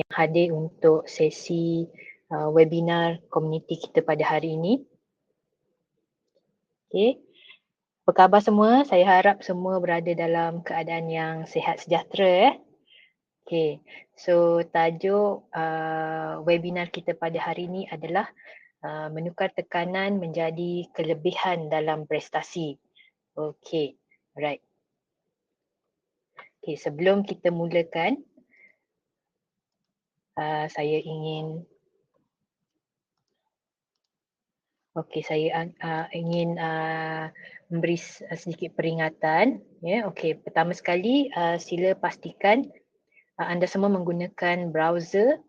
yang hadir untuk sesi webinar komuniti kita pada hari ini. Okay. Apa khabar semua? Saya harap semua berada dalam keadaan yang sihat sejahtera. Okay. So tajuk webinar kita pada hari ini adalah menukar tekanan menjadi kelebihan dalam prestasi. Okay. Alright. Okay. Sebelum kita mulakan, saya ingin ingin memberi sedikit peringatan. Okey, pertama sekali sila pastikan anda semua menggunakan browser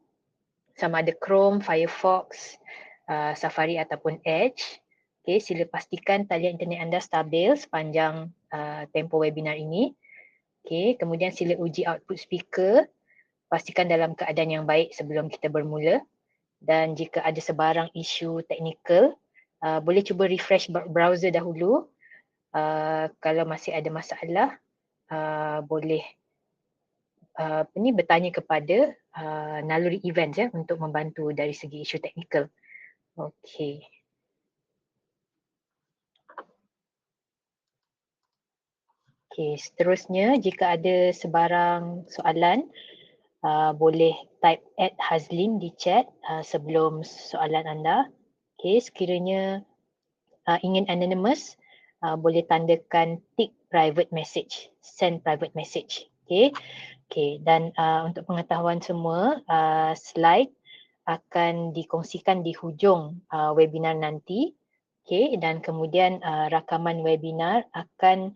sama ada Chrome, Firefox, Safari ataupun Edge. Okey, sila pastikan talian internet anda stabil sepanjang tempoh webinar ini. Okey, kemudian sila uji output speaker. Pastikan dalam keadaan yang baik sebelum kita bermula. Dan jika ada sebarang isu teknikal, boleh cuba refresh browser dahulu. Kalau masih ada masalah, boleh bertanya kepada Naluri Events untuk membantu dari segi isu teknikal. Okey. Okey, seterusnya jika ada sebarang soalan, boleh type @hazlin di chat sebelum soalan anda. Okey, sekiranya ingin anonymous, boleh tandakan tick private message, send private message. Okay. Dan untuk pengetahuan semua, slide akan dikongsikan di hujung webinar nanti. Okay. Dan kemudian rakaman webinar akan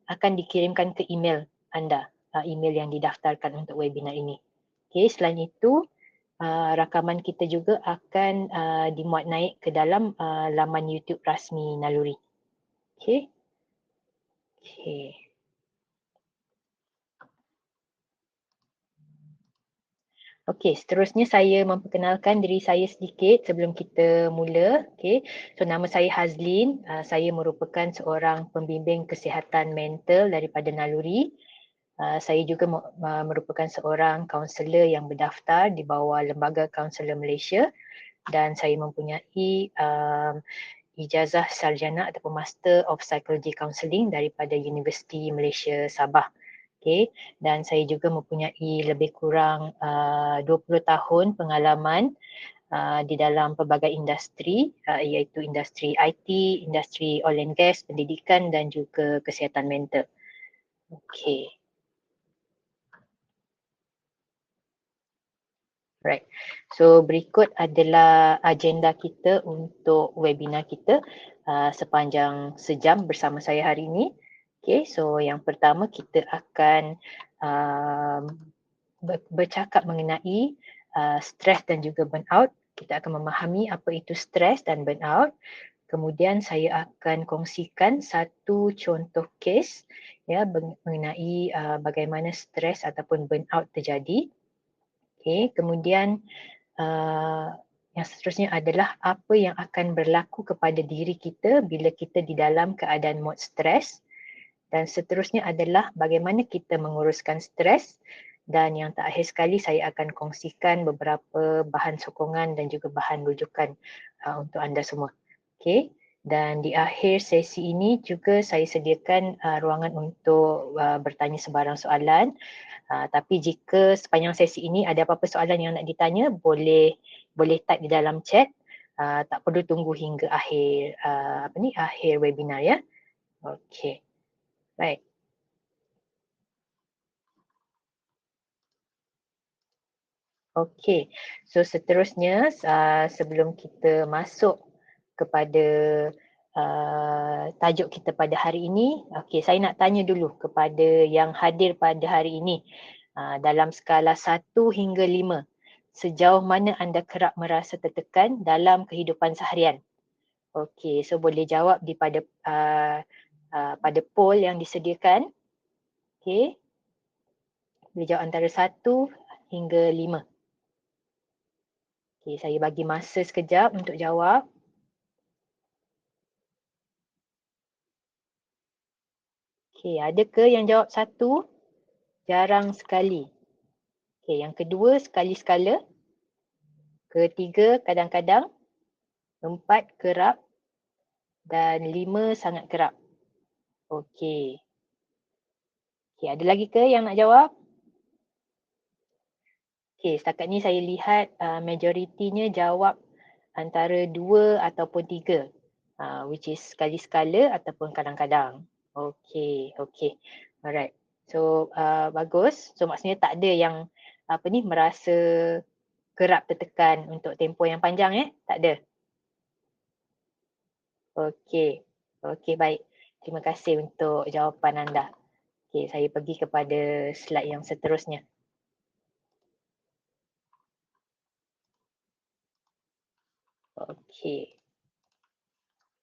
akan dikirimkan ke email anda, email yang didaftarkan untuk webinar ini. Okay. Selain itu, rakaman kita juga akan dimuat naik ke dalam laman YouTube rasmi Naluri. Okey. Okey. Okey, seterusnya saya memperkenalkan diri saya sedikit sebelum kita mula. Okey. So nama saya Hazlin. Saya merupakan seorang pembimbing kesihatan mental daripada Naluri. Saya juga merupakan seorang kaunselor yang berdaftar di bawah Lembaga Kaunselor Malaysia. Dan saya mempunyai ijazah sarjana ataupun Master of Psychology Counselling daripada Universiti Malaysia Sabah. Okay. Dan saya juga mempunyai lebih kurang 20 tahun pengalaman di dalam pelbagai industri, iaitu industri IT, industri oil and gas, pendidikan dan juga kesihatan mental. Okay. Right. So berikut adalah agenda kita untuk webinar kita sepanjang sejam bersama saya hari ini. Okay, so yang pertama kita akan bercakap mengenai stres dan juga burnout. Kita akan memahami apa itu stres dan burnout. Kemudian saya akan kongsikan satu contoh kes mengenai bagaimana stres ataupun burnout terjadi. Okay, kemudian yang seterusnya adalah apa yang akan berlaku kepada diri kita bila kita di dalam keadaan mod stres. Dan seterusnya adalah bagaimana kita menguruskan stres. Dan yang terakhir sekali saya akan kongsikan beberapa bahan sokongan dan juga bahan rujukan untuk anda semua. Okay. Dan di akhir sesi ini juga saya sediakan ruangan untuk bertanya sebarang soalan. Tapi jika sepanjang sesi ini ada apa-apa soalan yang nak ditanya, boleh type di dalam chat. Tak perlu tunggu hingga akhir webinar ya. Okey. Baik. Okey. So seterusnya sebelum kita masuk kepada tajuk kita pada hari ini, okey, saya nak tanya dulu kepada yang hadir pada hari ini. Dalam skala 1 hingga 5, sejauh mana anda kerap merasa tertekan dalam kehidupan seharian? Okey, so boleh jawab pada poll yang disediakan. Okey. Boleh jawab antara 1 hingga 5. Okey, saya bagi masa sekejap untuk jawab. Okey, ada ke yang jawab 1? Jarang sekali. Okey, yang kedua sekali-sekala, ketiga kadang-kadang, empat kerap dan lima sangat kerap. Okey. Okey, ada lagi ke yang nak jawab? Okey, setakat ni saya lihat majoritinya jawab antara dua ataupun tiga. Which is sekali-sekala ataupun kadang-kadang. Okey, okey. Alright. So, bagus. So, maksudnya tak ada yang merasa kerap tertekan untuk tempoh yang panjang Tak ada? Okey. Okey, baik. Terima kasih untuk jawapan anda. Okey, saya pergi kepada slide yang seterusnya. Okey.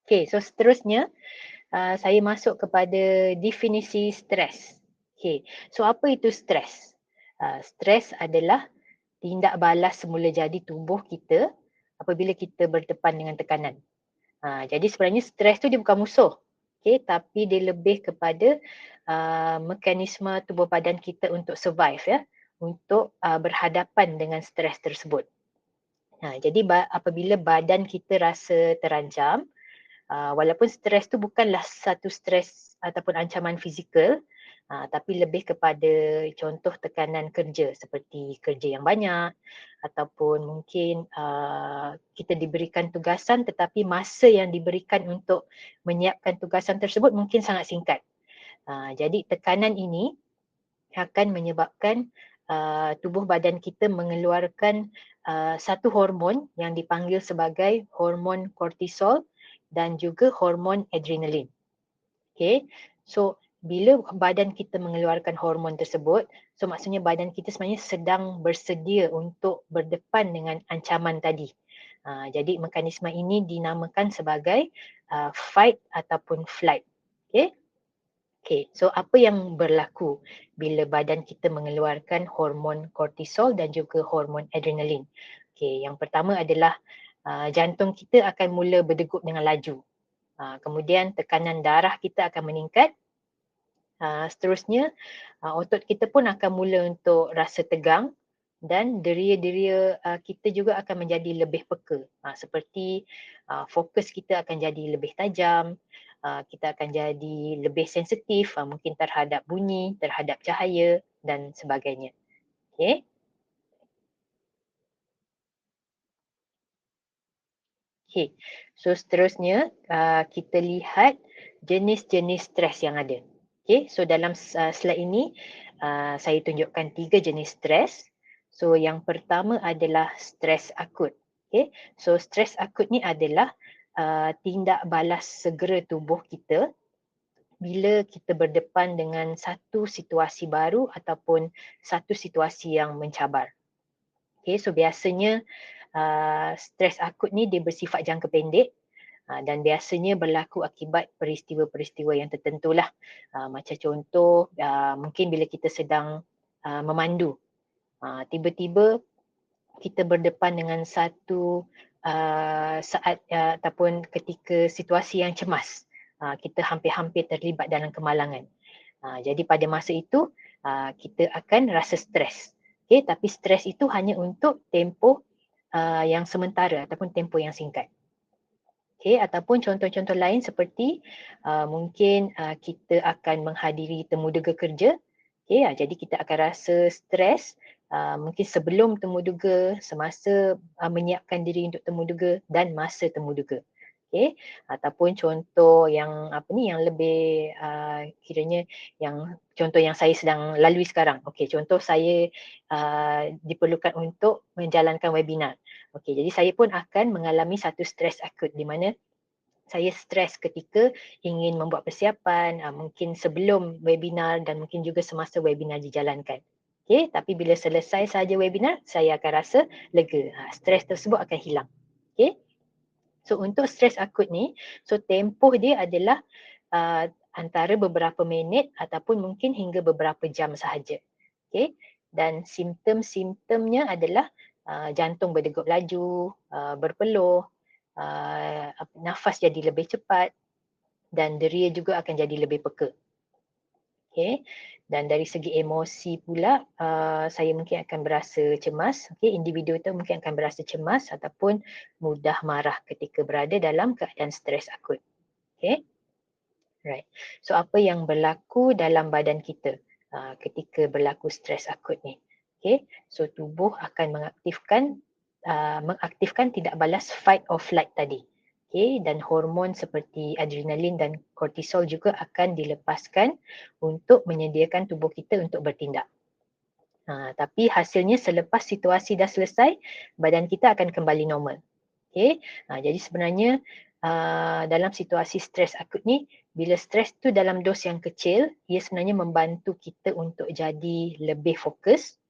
Okey, so seterusnya saya masuk kepada definisi stres. Okey, so apa itu stres? Stres adalah tindak balas semula jadi tubuh kita apabila kita berdepan dengan tekanan. Jadi sebenarnya stres tu dia bukan musuh. Okey, tapi dia lebih kepada mekanisme tubuh badan kita untuk survive untuk berhadapan dengan stres tersebut. Jadi apabila badan kita rasa terancam, walaupun stres tu bukanlah satu stres ataupun ancaman fizikal, tapi lebih kepada contoh tekanan kerja seperti kerja yang banyak ataupun mungkin kita diberikan tugasan tetapi masa yang diberikan untuk menyiapkan tugasan tersebut mungkin sangat singkat. Jadi tekanan ini akan menyebabkan tubuh badan kita mengeluarkan satu hormon yang dipanggil sebagai hormon kortisol dan juga hormon adrenalin. Okay, so bila badan kita mengeluarkan hormon tersebut, so maksudnya badan kita sebenarnya sedang bersedia untuk berdepan dengan ancaman tadi. Jadi mekanisme ini dinamakan sebagai fight ataupun flight. Okay. Okay, so apa yang berlaku bila badan kita mengeluarkan hormon kortisol dan juga hormon adrenalin? Okay, yang pertama adalah jantung kita akan mula berdegup dengan laju. Kemudian tekanan darah kita akan meningkat. Seterusnya, otot kita pun akan mula untuk rasa tegang dan deria-deria kita juga akan menjadi lebih peka. Seperti fokus kita akan jadi lebih tajam, kita akan jadi lebih sensitif mungkin terhadap bunyi, terhadap cahaya dan sebagainya. Okay. Okay. So seterusnya kita lihat jenis-jenis stres yang ada. Okay. So dalam slide ini saya tunjukkan 3 jenis stres. So yang pertama adalah stres akut. Okay. So stres akut ni adalah tindak balas segera tubuh kita bila kita berdepan dengan satu situasi baru ataupun satu situasi yang mencabar. Okay, so biasanya stres akut ni dia bersifat jangka pendek dan biasanya berlaku akibat peristiwa-peristiwa yang tertentu lah. Macam contoh, mungkin bila kita sedang memandu, tiba-tiba kita berdepan dengan satu saat ataupun ketika situasi yang cemas. Kita hampir-hampir terlibat dalam kemalangan. Jadi pada masa itu kita akan rasa stres. Okay, tapi stres itu hanya untuk tempoh yang sementara ataupun tempoh yang singkat. Okay, ataupun contoh-contoh lain seperti mungkin kita akan menghadiri temuduga kerja. Okay, jadi kita akan rasa stres mungkin sebelum temuduga, semasa menyiapkan diri untuk temuduga dan masa temuduga. Okay, ataupun contoh yang yang lebih kiranya yang contoh yang saya sedang lalui sekarang. Okay, contoh saya diperlukan untuk menjalankan webinar. Okay, jadi saya pun akan mengalami satu stres akut di mana saya stres ketika ingin membuat persiapan, mungkin sebelum webinar dan mungkin juga semasa webinar dijalankan. Okay, tapi bila selesai sahaja webinar, saya akan rasa lega. Stres tersebut akan hilang. Okay. So untuk stres akut ni, so tempoh dia adalah antara beberapa minit ataupun mungkin hingga beberapa jam sahaja. Okay. Dan simptom-simptomnya adalah jantung berdegup laju, berpeluh, nafas jadi lebih cepat dan deria juga akan jadi lebih peka. Okay. Dan dari segi emosi pula, saya mungkin akan berasa cemas. Okay, individu itu mungkin akan berasa cemas ataupun mudah marah ketika berada dalam keadaan stres akut. Okay. Right. So apa yang berlaku dalam badan kita ketika berlaku stres akut ni? Okay. So tubuh akan mengaktifkan tidak balas fight or flight tadi. Okay. Dan hormon seperti adrenalin dan kortisol juga akan dilepaskan untuk menyediakan tubuh kita untuk bertindak. Tapi hasilnya selepas situasi dah selesai, badan kita akan kembali normal. Okay. Jadi sebenarnya dalam situasi stres akut ni, bila stres tu dalam dos yang kecil, ia sebenarnya membantu kita untuk jadi lebih fokus,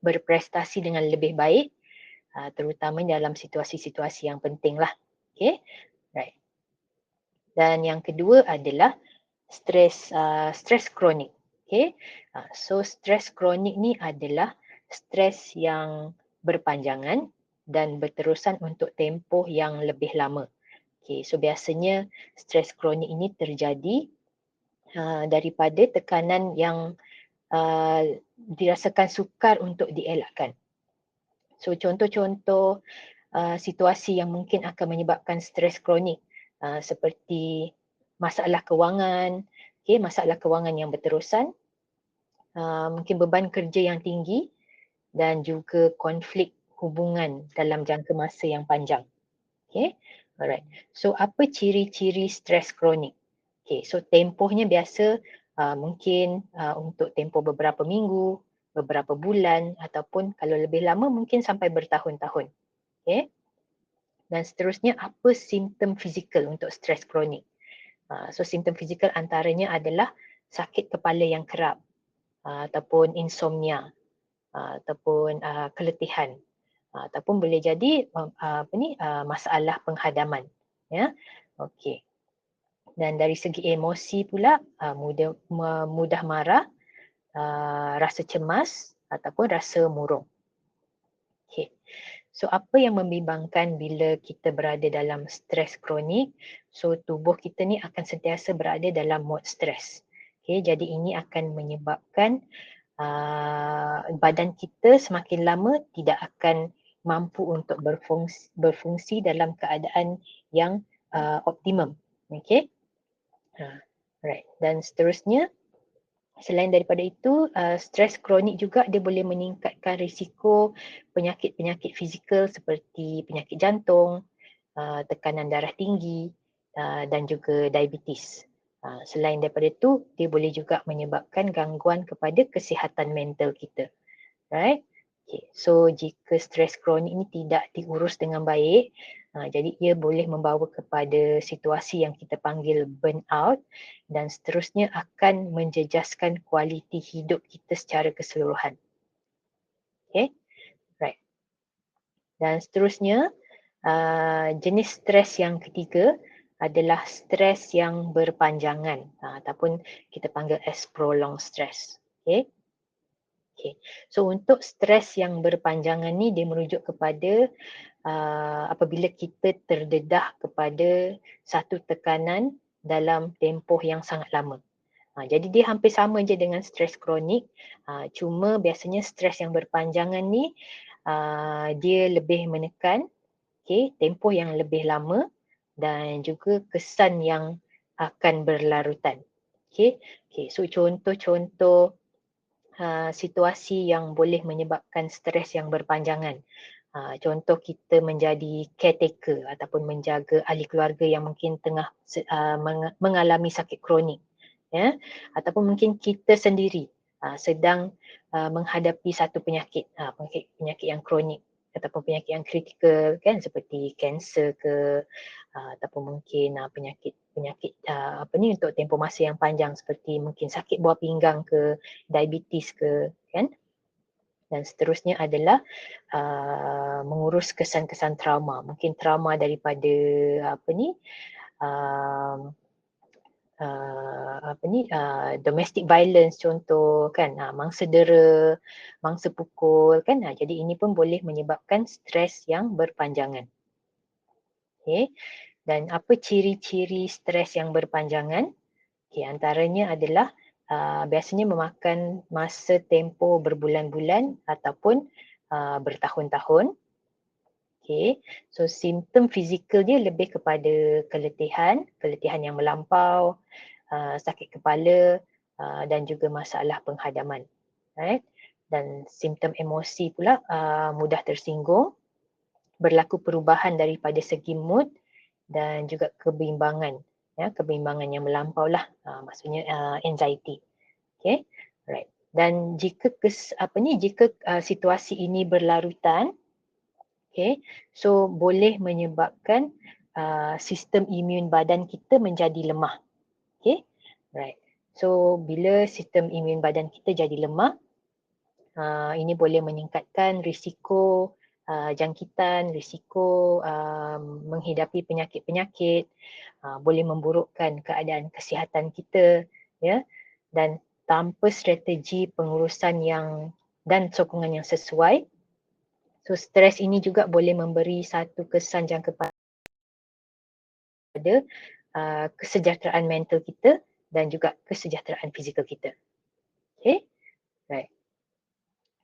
berprestasi dengan lebih baik, terutama dalam situasi-situasi yang penting lah. Okay. Right. Dan yang kedua adalah stres kronik. Okay. So stres kronik ni adalah stres yang berpanjangan dan berterusan untuk tempoh yang lebih lama. Okay. So biasanya stres kronik ini terjadi daripada tekanan yang dirasakan sukar untuk dielakkan. So contoh-contoh situasi yang mungkin akan menyebabkan stres kronik seperti masalah kewangan, okay, masalah kewangan yang berterusan, mungkin beban kerja yang tinggi dan juga konflik hubungan dalam jangka masa yang panjang. Okay, alright. So apa ciri-ciri stres kronik? Okay, so tempohnya biasa mungkin untuk tempoh beberapa minggu, beberapa bulan ataupun kalau lebih lama mungkin sampai bertahun-tahun. Okay. Dan seterusnya apa simptom fizikal untuk stres kronik? So simptom fizikal antaranya adalah sakit kepala yang kerap ataupun insomnia ataupun keletihan ataupun boleh jadi masalah penghadaman, ya. Okey. Dan dari segi emosi pula mudah marah, rasa cemas ataupun rasa murung. Okey. So apa yang membimbangkan bila kita berada dalam stres kronik? So tubuh kita ni akan sentiasa berada dalam mod stres. Okay, jadi ini akan menyebabkan badan kita semakin lama tidak akan mampu untuk berfungsi dalam keadaan yang optimum. Okay. Right. Dan seterusnya, selain daripada itu, stres kronik juga dia boleh meningkatkan risiko penyakit-penyakit fizikal seperti penyakit jantung, tekanan darah tinggi dan juga diabetes. Selain daripada itu, dia boleh juga menyebabkan gangguan kepada kesihatan mental kita. Right? Okay. So jika stres kronik ini tidak diurus dengan baik, jadi ia boleh membawa kepada situasi yang kita panggil burnout dan seterusnya akan menjejaskan kualiti hidup kita secara keseluruhan. Okay, right. Dan seterusnya, jenis stres yang ketiga adalah stres yang berpanjangan ataupun kita panggil as prolonged stress. Okay. Okay. So untuk stres yang berpanjangan ni dia merujuk kepada apabila kita terdedah kepada satu tekanan dalam tempoh yang sangat lama. Jadi dia hampir sama je dengan stres kronik, cuma biasanya stres yang berpanjangan ni dia lebih menekan, okay, tempoh yang lebih lama dan juga kesan yang akan berlarutan. Okay. Okay. So contoh-contoh situasi yang boleh menyebabkan stres yang berpanjangan. Contoh kita menjadi caretaker ataupun menjaga ahli keluarga yang mungkin tengah mengalami sakit kronik, ya, ataupun mungkin kita sendiri sedang menghadapi satu penyakit, penyakit yang kronik ataupun penyakit yang kritikal, kan, seperti kanser ke ataupun mungkin penyakit untuk tempoh masa yang panjang seperti mungkin sakit buah pinggang ke, diabetes ke, kan. Dan seterusnya adalah mengurus kesan-kesan trauma, mungkin trauma daripada domestic violence contoh, kan, mangsa dera, mangsa pukul, kan. Jadi ini pun boleh menyebabkan stres yang berpanjangan. Okay. Dan apa ciri-ciri stres yang berpanjangan? Okay, antaranya adalah biasanya memakan masa tempoh berbulan-bulan ataupun bertahun-tahun. Okay. So simptom fizikal dia lebih kepada keletihan yang melampau, sakit kepala dan juga masalah penghadaman. Right? Dan simptom emosi pula mudah tersinggung, berlaku perubahan daripada segi mood dan juga kebimbangan. Ya, kebimbangan yang melampau lah, maksudnya anxiety. Okay, right. Dan jika situasi ini berlarutan, okay, so boleh menyebabkan sistem imun badan kita menjadi lemah. Okay, right. So bila sistem imun badan kita jadi lemah, ini boleh meningkatkan risiko jangkitan, risiko menghidapi penyakit-penyakit, boleh memburukkan keadaan kesihatan kita, ya. Dan tanpa strategi pengurusan dan sokongan yang sesuai, so stres ini juga boleh memberi satu kesan jangka pada kesejahteraan mental kita dan juga kesejahteraan fizikal kita. Okay, right.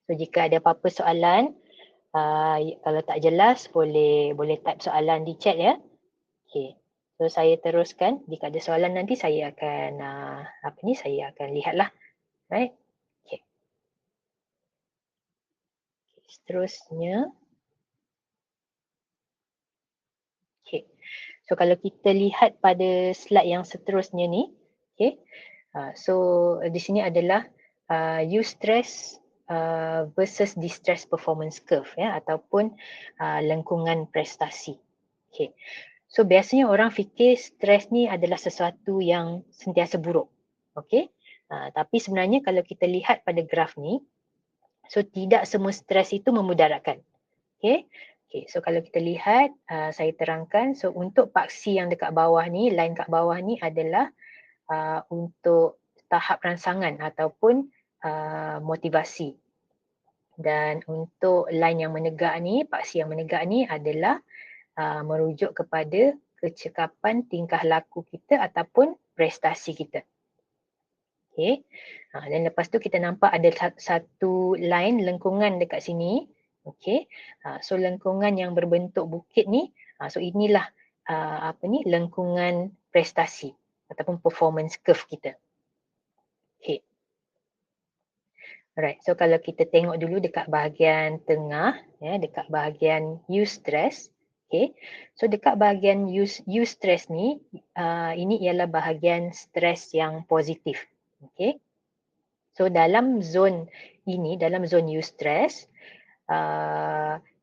So jika ada apa-apa soalan, kalau tak jelas boleh type soalan di chat ya. Okay. So saya teruskan. Jika ada soalan nanti saya akan saya akan lihatlah. Right. Okay. Seterusnya. Okay. So kalau kita lihat pada slide yang seterusnya ni, okay. So di sini adalah eustress versus distress performance curve ya, ataupun lengkungan prestasi. Okay. So biasanya orang fikir stres ni adalah sesuatu yang sentiasa buruk. Okay. Tapi sebenarnya kalau kita lihat pada graf ni, so tidak semua stres itu memudaratkan. Okay. Okay, so kalau kita lihat, saya terangkan, so untuk paksi yang dekat bawah ni, line kat bawah ni adalah untuk tahap rangsangan ataupun motivasi. Dan untuk line yang menegak ni, paksi yang menegak ni adalah merujuk kepada kecekapan tingkah laku kita ataupun prestasi kita. Okay. Dan lepas tu kita nampak ada satu line lengkungan dekat sini. Okay. So lengkungan yang berbentuk bukit ni, so inilah lengkungan prestasi ataupun performance curve kita. Okay. Alright, so kalau kita tengok dulu dekat bahagian tengah, ya, dekat bahagian eustress. Okay. So dekat bahagian eustress ni, ini ialah bahagian stres yang positif. Okay. So dalam zon ini, dalam zon eustress,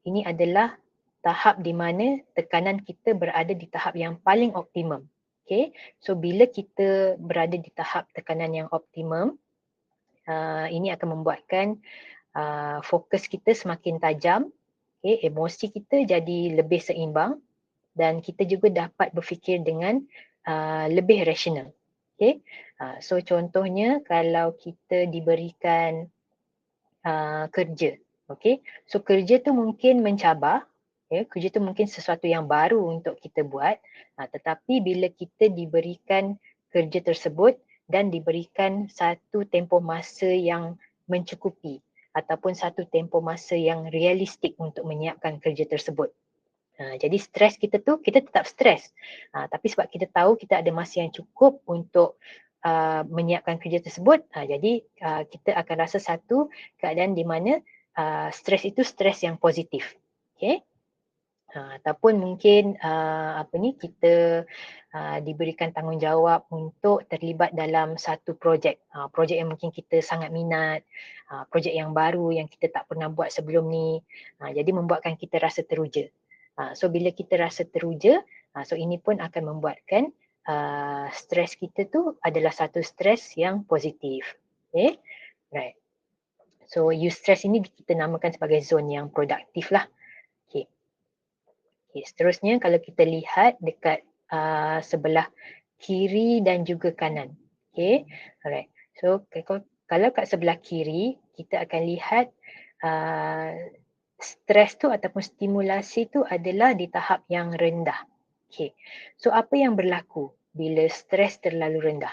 ini adalah tahap di mana tekanan kita berada di tahap yang paling optimum. Okay. So bila kita berada di tahap tekanan yang optimum, ini akan membuatkan fokus kita semakin tajam, okay, emosi kita jadi lebih seimbang dan kita juga dapat berfikir dengan lebih rasional. Okay. So contohnya kalau kita diberikan kerja, okay. So kerja tu mungkin mencabar, okay. Kerja tu mungkin sesuatu yang baru untuk kita buat, tetapi bila kita diberikan kerja tersebut dan diberikan satu tempoh masa yang mencukupi ataupun satu tempoh masa yang realistik untuk menyiapkan kerja tersebut. Jadi stres kita tetap stres. Tapi sebab kita tahu kita ada masa yang cukup untuk menyiapkan kerja tersebut, jadi kita akan rasa satu keadaan di mana stres itu stres yang positif. Okay. Ataupun mungkin kita diberikan tanggungjawab untuk terlibat dalam satu projek. Projek yang mungkin kita sangat minat, projek yang baru yang kita tak pernah buat sebelum ni. Jadi membuatkan kita rasa teruja. So bila kita rasa teruja, so ini pun akan membuatkan stres kita tu adalah satu stres yang positif. Okay, right. So eustress ini kita namakan sebagai zon yang produktif lah. Okay. Okay, seterusnya kalau kita lihat dekat sebelah kiri dan juga kanan. Okay, alright. So kalau kat sebelah kiri, kita akan lihat stres tu ataupun stimulasi tu adalah di tahap yang rendah. Okay. So apa yang berlaku bila stres terlalu rendah?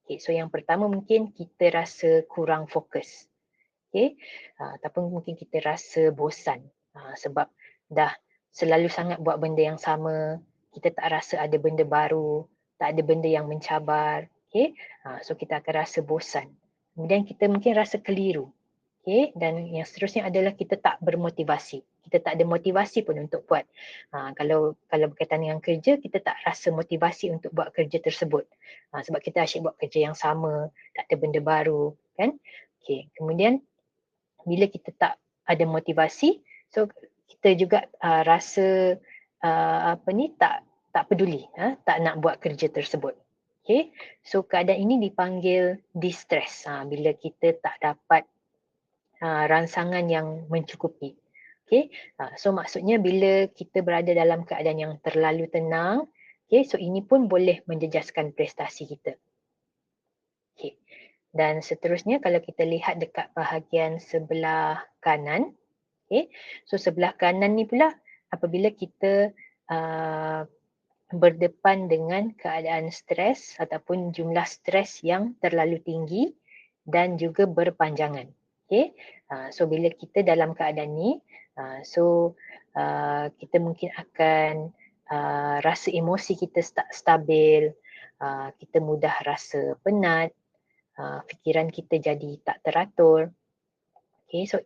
Okay, so yang pertama mungkin kita rasa kurang fokus. Okay, ataupun mungkin kita rasa bosan sebab dah selalu sangat buat benda yang sama, kita tak rasa ada benda baru, tak ada benda yang mencabar. Okay, so kita akan rasa bosan. Kemudian kita mungkin rasa keliru. Okay, dan yang seterusnya adalah kita tak bermotivasi. Kita tak ada motivasi pun untuk buat. Kalau berkaitan dengan kerja, kita tak rasa motivasi untuk buat kerja tersebut. Sebab kita asyik buat kerja yang sama, tak ada benda baru, kan? Okay, kemudian bila kita tak ada motivasi, so kita juga rasa tak peduli, tak nak buat kerja tersebut. Okay, so keadaan ini dipanggil distress bila kita tak dapat rangsangan yang mencukupi. Okay, so maksudnya bila kita berada dalam keadaan yang terlalu tenang, okay, so ini pun boleh menjejaskan prestasi kita. Okay. Dan seterusnya kalau kita lihat dekat bahagian sebelah kanan, okay, so sebelah kanan ni pula apabila kita berdepan dengan keadaan stres ataupun jumlah stres yang terlalu tinggi dan juga berpanjangan. Okay, so bila kita dalam keadaan ni, kita mungkin akan rasa emosi kita tak stabil, kita mudah rasa penat, fikiran kita jadi tak teratur. Okay, so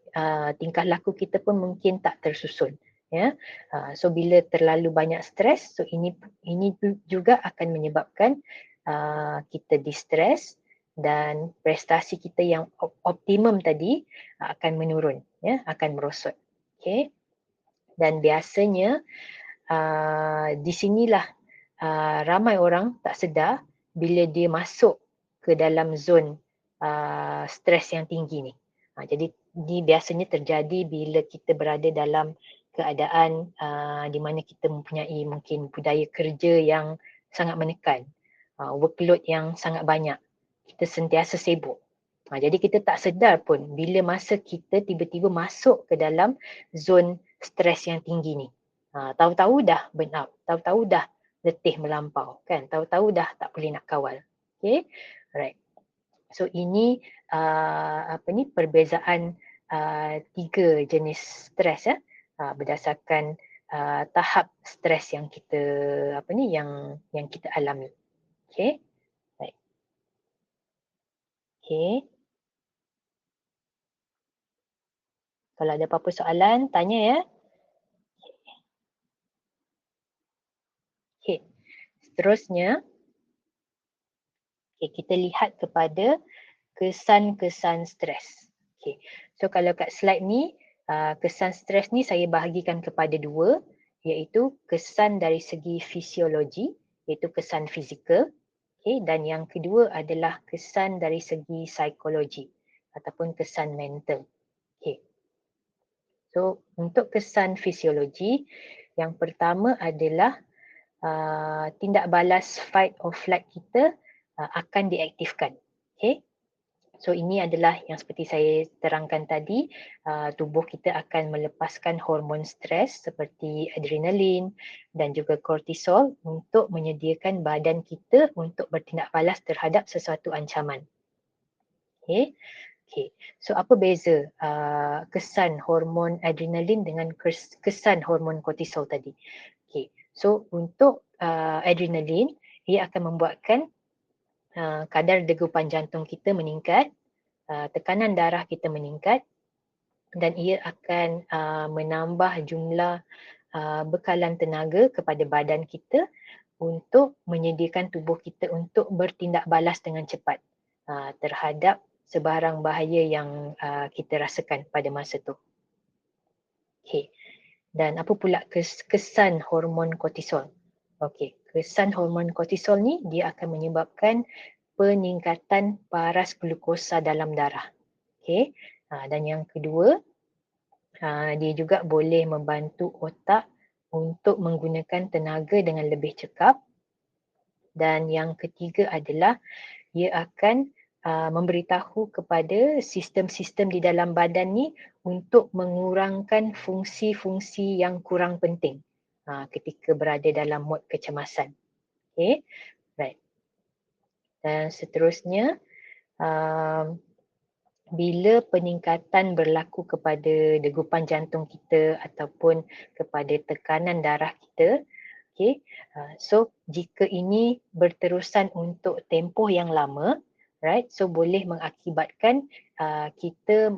tingkah laku kita pun mungkin tak tersusun. Ya, so bila terlalu banyak stres, so ini juga akan menyebabkan kita distres dan prestasi kita yang optimum tadi akan menurun, ya, akan merosot. Okay, dan biasanya di sinilah ramai orang tak sedar bila dia masuk ke dalam zon stres yang tinggi ni. Jadi ini biasanya terjadi bila kita berada dalam keadaan di mana kita mempunyai mungkin budaya kerja yang sangat menekan, workload yang sangat banyak, kita sentiasa sibuk. Jadi kita tak sedar pun bila masa kita tiba-tiba masuk ke dalam zon stres yang tinggi ni. Tahu-tahu dah burn out, tahu-tahu dah letih melampau, kan? Tahu-tahu dah tak boleh nak kawal. Okay, alright. So ini perbezaan 3 jenis stres ya, berdasarkan tahap stres yang kita yang kita alami. Okay, right. Okay. Kalau ada apa-apa soalan, tanya ya. Okay. Seterusnya, okay, kita lihat kepada kesan-kesan stres. Okay. So kalau kat slide ni, kesan stres ni saya bahagikan kepada 2, iaitu kesan dari segi fisiologi, iaitu kesan fizikal. Okay. Dan yang kedua adalah kesan dari segi psikologi ataupun kesan mental. Okay. So untuk kesan fisiologi, yang pertama adalah tindak balas fight or flight kita akan diaktifkan. Okay. So ini adalah yang seperti saya terangkan tadi, tubuh kita akan melepaskan hormon stres seperti adrenalin dan juga kortisol untuk menyediakan badan kita untuk bertindak balas terhadap sesuatu ancaman. Okay. Okay. So apa beza kesan hormon adrenalin dengan kesan hormon kortisol tadi? Okay. So untuk adrenalin, ia akan membuatkan kadar degupan jantung kita meningkat, tekanan darah kita meningkat, dan ia akan menambah jumlah bekalan tenaga kepada badan kita untuk menyediakan tubuh kita untuk bertindak balas dengan cepat terhadap sebarang bahaya yang kita rasakan pada masa tu. Okay. Dan apa pula kesan hormon kortisol? Okey, kesan hormon kortisol ni dia akan menyebabkan peningkatan paras glukosa dalam darah. Okey. Dan yang kedua, dia juga boleh membantu otak untuk menggunakan tenaga dengan lebih cekap. Dan yang ketiga adalah ia akan memberitahu kepada sistem-sistem di dalam badan ni untuk mengurangkan fungsi-fungsi yang kurang penting ketika berada dalam mod kecemasan. Okay, right. Dan seterusnya, bila peningkatan berlaku kepada degupan jantung kita ataupun kepada tekanan darah kita, okay, so jika ini berterusan untuk tempoh yang lama, right, so boleh mengakibatkan kita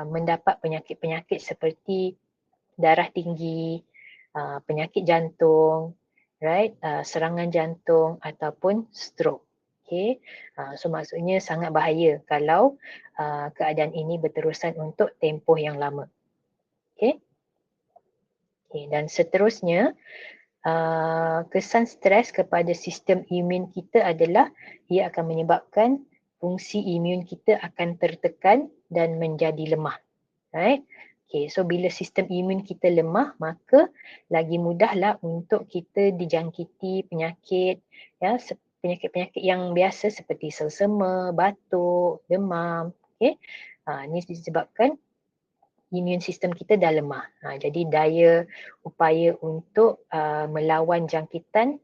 mendapat penyakit-penyakit seperti darah tinggi, penyakit jantung, right, serangan jantung ataupun stroke. Okay, so maksudnya sangat bahaya kalau keadaan ini berterusan untuk tempoh yang lama. Okay, dan seterusnya, kesan stres kepada sistem imun kita adalah ia akan menyebabkan fungsi imun kita akan tertekan dan menjadi lemah. Right? Okay, so bila sistem imun kita lemah, maka lagi mudahlah untuk kita dijangkiti penyakit, ya, penyakit-penyakit yang biasa seperti selsema, batuk, demam. Okay? Ini disebabkan imun sistem kita dah lemah. Jadi daya upaya untuk melawan jangkitan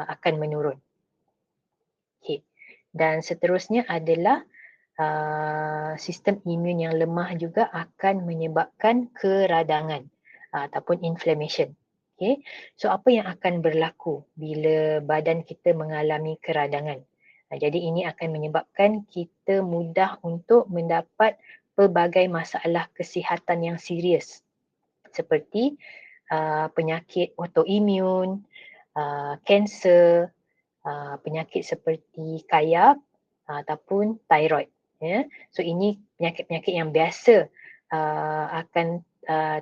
akan menurun. Okay. Dan seterusnya adalah sistem imun yang lemah juga akan menyebabkan keradangan ataupun inflammation. Okay. So apa yang akan berlaku bila badan kita mengalami keradangan? Jadi ini akan menyebabkan kita mudah untuk mendapat pelbagai masalah kesihatan yang serius seperti penyakit autoimun, kanser, penyakit seperti kayap ataupun thyroid. Ya. So ini penyakit-penyakit yang biasa akan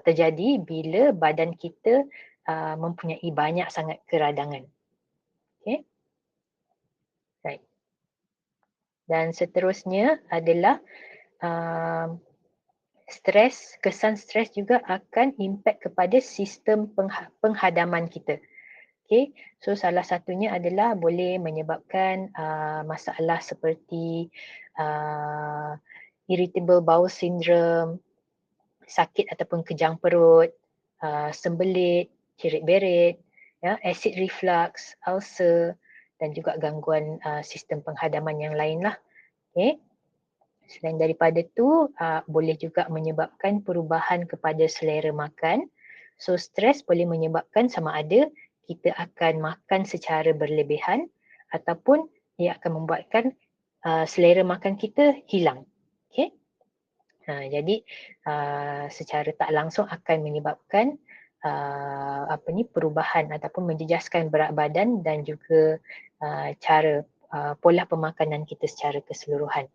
terjadi bila badan kita mempunyai banyak sangat keradangan. Okay. Right. Dan seterusnya adalah stres, kesan stres juga akan impak kepada sistem penghadaman kita. Okay, so salah satunya adalah boleh menyebabkan masalah seperti irritable bowel syndrome, sakit ataupun kejang perut, sembelit, cerit-berit, ya, acid reflux, ulcer dan juga gangguan sistem penghadaman yang lain lah. Okay. Selain daripada tu, boleh juga menyebabkan perubahan kepada selera makan. So stres boleh menyebabkan sama ada kita akan makan secara berlebihan ataupun ia akan membuatkan selera makan kita hilang. Okay? Jadi secara tak langsung akan menyebabkan perubahan ataupun menjejaskan berat badan dan juga cara pola pemakanan kita secara keseluruhan.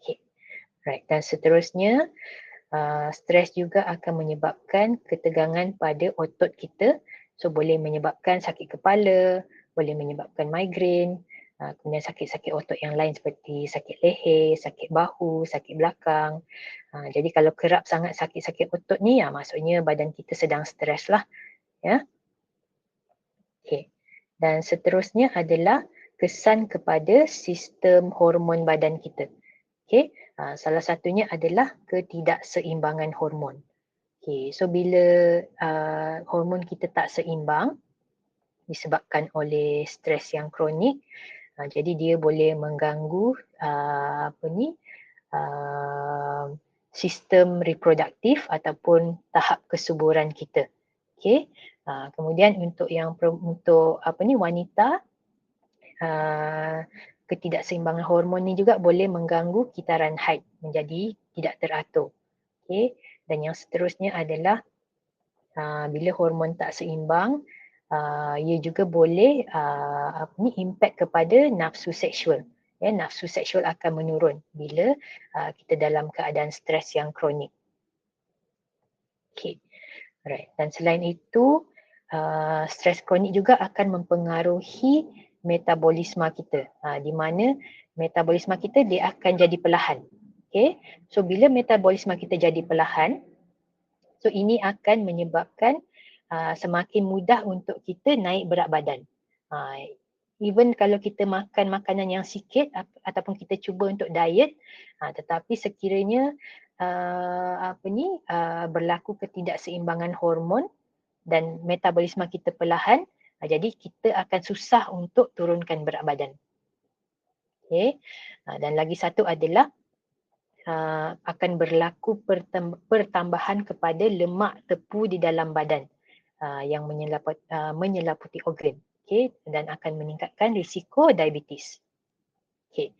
Okay. Right. Dan seterusnya, stres juga akan menyebabkan ketegangan pada otot kita. So boleh menyebabkan sakit kepala, boleh menyebabkan migrain, kemudian sakit-sakit otot yang lain seperti sakit leher, sakit bahu, sakit belakang. Jadi kalau kerap sangat sakit-sakit otot ni, maksudnya badan kita sedang stres lah. Ya. Okay. Dan seterusnya adalah kesan kepada sistem hormon badan kita. Okay. Salah satunya adalah ketidakseimbangan hormon. Okay. So bila hormon kita tak seimbang disebabkan oleh stres yang kronik, jadi dia boleh mengganggu sistem reproduktif ataupun tahap kesuburan kita. Okay. Kemudian untuk wanita, ketidakseimbangan hormon ni juga boleh mengganggu kitaran haid menjadi tidak teratur. Okay. Dan yang seterusnya adalah bila hormon tak seimbang, ia juga boleh impak kepada nafsu seksual. Ya, nafsu seksual akan menurun bila kita dalam keadaan stres yang kronik. Okay. Alright. Dan selain itu, stres kronik juga akan mempengaruhi metabolisme kita, di mana metabolisme kita dia akan jadi perlahan. Okay. So bila metabolisme kita jadi perlahan, so ini akan menyebabkan semakin mudah untuk kita naik berat badan. Even kalau kita makan makanan yang sikit ataupun kita cuba untuk diet, tetapi sekiranya berlaku ketidakseimbangan hormon dan metabolisme kita perlahan, jadi kita akan susah untuk turunkan berat badan. Okay. Dan lagi satu adalah akan berlaku pertambahan kepada lemak tepu di dalam badan yang menyelaputi organ, okay, dan akan meningkatkan risiko diabetes. Okay.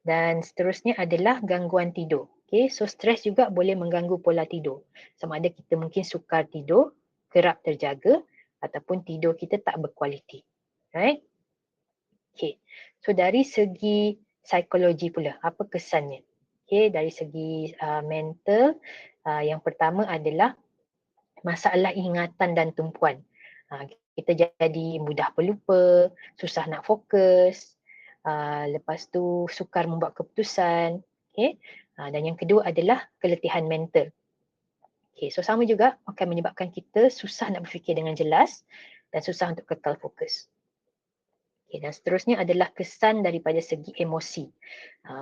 Dan seterusnya adalah gangguan tidur. Okay. So stres juga boleh mengganggu pola tidur. Sama ada kita mungkin sukar tidur, kerap terjaga ataupun tidur kita tak berkualiti. Right? Okay. So dari segi psikologi pula, apa kesannya? Okay, dari segi mental, yang pertama adalah masalah ingatan dan tumpuan. Kita jadi mudah pelupa, susah nak fokus, lepas tu sukar membuat keputusan. Okay. Dan yang kedua adalah keletihan mental. Okay, so sama juga akan menyebabkan kita susah nak berfikir dengan jelas dan susah untuk kekal fokus. Okay, dan seterusnya adalah kesan daripada segi emosi.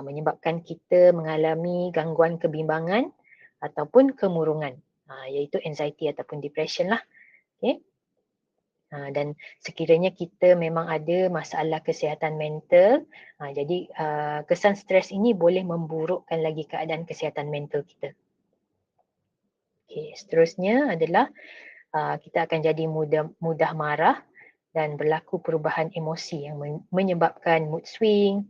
Menyebabkan kita mengalami gangguan kebimbangan ataupun kemurungan, iaitu anxiety ataupun depression lah. Okay. Dan sekiranya kita memang ada masalah kesihatan mental, jadi kesan stres ini boleh memburukkan lagi keadaan kesihatan mental kita. Okay, seterusnya adalah kita akan jadi mudah marah dan berlaku perubahan emosi yang menyebabkan mood swing,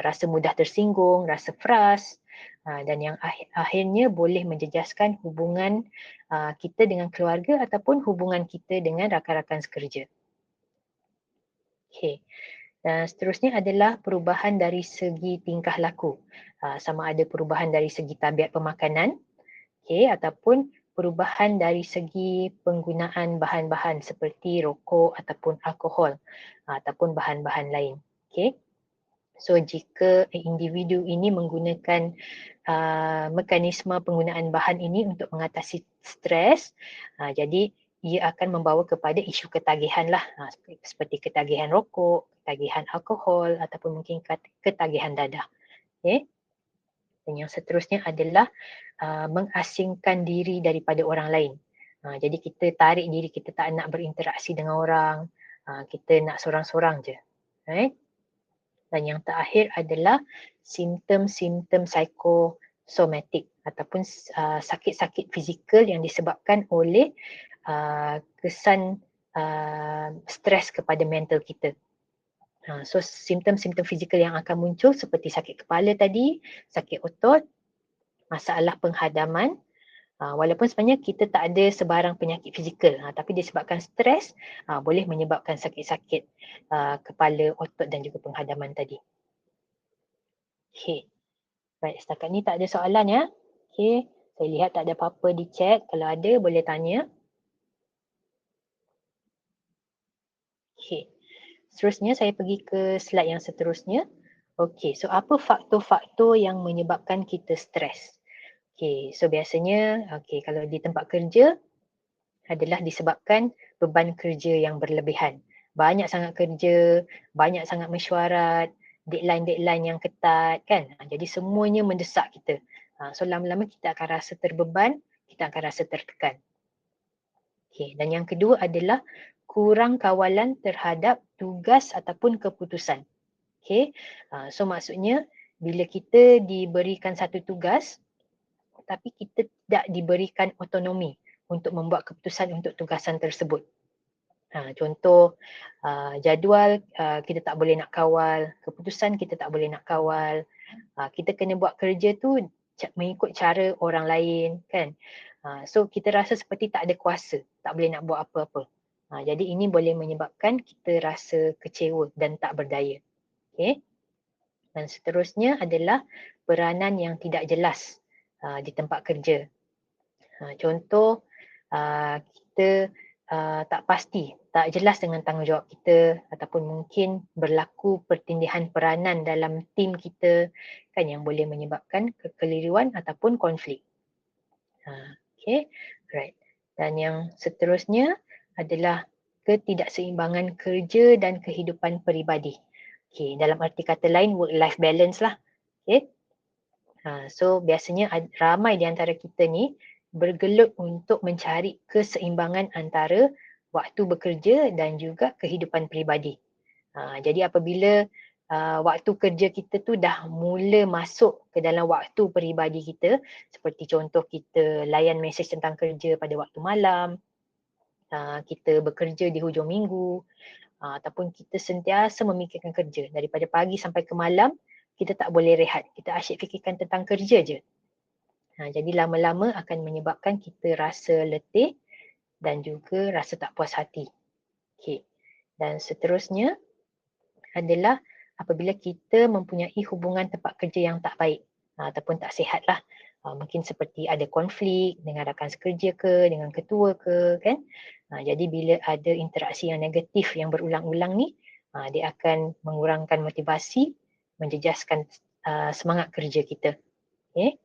rasa mudah tersinggung, rasa frust, dan yang akhirnya boleh menjejaskan hubungan kita dengan keluarga ataupun hubungan kita dengan rakan-rakan sekerja. Okay. Dan seterusnya adalah perubahan dari segi tingkah laku. Sama ada perubahan dari segi tabiat pemakanan, okay, ataupun perubahan dari segi penggunaan bahan-bahan seperti rokok ataupun alkohol ataupun bahan-bahan lain. Okay. So jika individu ini menggunakan mekanisme penggunaan bahan ini untuk mengatasi stres, jadi ia akan membawa kepada isu ketagihan lah, seperti ketagihan rokok, ketagihan alkohol ataupun mungkin ketagihan dadah. Okay. Dan yang seterusnya adalah mengasingkan diri daripada orang lain. Jadi kita tarik diri, kita tak nak berinteraksi dengan orang, kita nak sorang-sorang je. Right? Dan yang terakhir adalah simptom-simptom psikosomatik ataupun sakit-sakit fizikal yang disebabkan oleh kesan stres kepada mental kita. So simptom-simptom fizikal yang akan muncul seperti sakit kepala tadi, sakit otot, masalah penghadaman, walaupun sebenarnya kita tak ada sebarang penyakit fizikal, tapi disebabkan stres boleh menyebabkan sakit-sakit kepala, otot dan juga penghadaman tadi. Okay. Baik, setakat ni tak ada soalan ya. Okay. Saya lihat tak ada apa-apa di chat. Kalau ada boleh tanya. Okay. Seterusnya saya pergi ke slide yang seterusnya. Okay, so apa faktor-faktor yang menyebabkan kita stres? Okay, so biasanya kalau di tempat kerja adalah disebabkan beban kerja yang berlebihan. Banyak sangat kerja, banyak sangat mesyuarat, deadline-deadline yang ketat kan. Jadi semuanya mendesak kita. So lama-lama kita akan rasa terbeban, kita akan rasa tertekan. Okay, dan yang kedua adalah kurang kawalan terhadap tugas ataupun keputusan. Okay, so maksudnya bila kita diberikan satu tugas tapi kita tidak diberikan autonomi untuk membuat keputusan untuk tugasan tersebut. Contoh jadual kita tak boleh nak kawal, keputusan kita tak boleh nak kawal. Kita kena buat kerja tu mengikut cara orang lain kan. So kita rasa seperti tak ada kuasa, tak boleh nak buat apa-apa. Jadi ini boleh menyebabkan kita rasa kecewa dan tak berdaya. Okay. Dan seterusnya adalah peranan yang tidak jelas di tempat kerja. Contoh kita tak pasti, tak jelas dengan tanggungjawab kita ataupun mungkin berlaku pertindihan peranan dalam tim kita kan yang boleh menyebabkan kekeliruan ataupun konflik. Okay, right. Dan yang seterusnya adalah ketidakseimbangan kerja dan kehidupan peribadi. Okay, dalam arti kata lain work-life balance lah. Okay. So biasanya ramai di antara kita ni bergelut untuk mencari keseimbangan antara waktu bekerja dan juga kehidupan peribadi. Jadi apabila waktu kerja kita tu dah mula masuk ke dalam waktu peribadi kita, seperti contoh kita layan mesej tentang kerja pada waktu malam, kita bekerja di hujung minggu, ataupun kita sentiasa memikirkan kerja daripada pagi sampai ke malam, kita tak boleh rehat, kita asyik fikirkan tentang kerja je. Jadi lama-lama akan menyebabkan kita rasa letih dan juga rasa tak puas hati. Okay. Dan seterusnya adalah apabila kita mempunyai hubungan tempat kerja yang tak baik ataupun tak sihat lah. Mungkin seperti ada konflik dengan rakan sekerja ke, dengan ketua ke, kan. Jadi bila ada interaksi yang negatif yang berulang-ulang ni, dia akan mengurangkan motivasi, menjejaskan semangat kerja kita. Okay.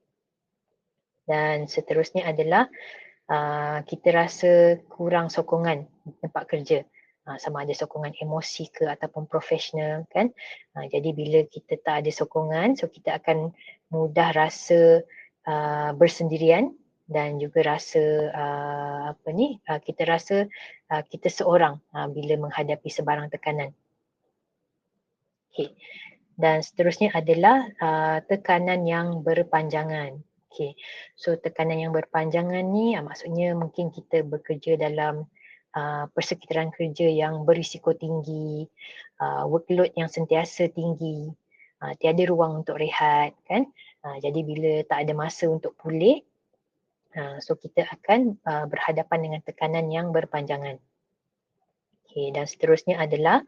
Dan seterusnya adalah kita rasa kurang sokongan di tempat kerja. Sama ada sokongan emosi ke ataupun profesional, kan. Jadi bila kita tak ada sokongan, so kita akan mudah rasa bersendirian dan juga rasa kita rasa kita seorang bila menghadapi sebarang tekanan. Okay. Dan seterusnya adalah tekanan yang berpanjangan. Okay. So tekanan yang berpanjangan ni maksudnya mungkin kita bekerja dalam persekitaran kerja yang berisiko tinggi, workload yang sentiasa tinggi, tiada ruang untuk rehat, kan. Jadi bila tak ada masa untuk pulih, so kita akan berhadapan dengan tekanan yang berpanjangan. Okay. Dan seterusnya adalah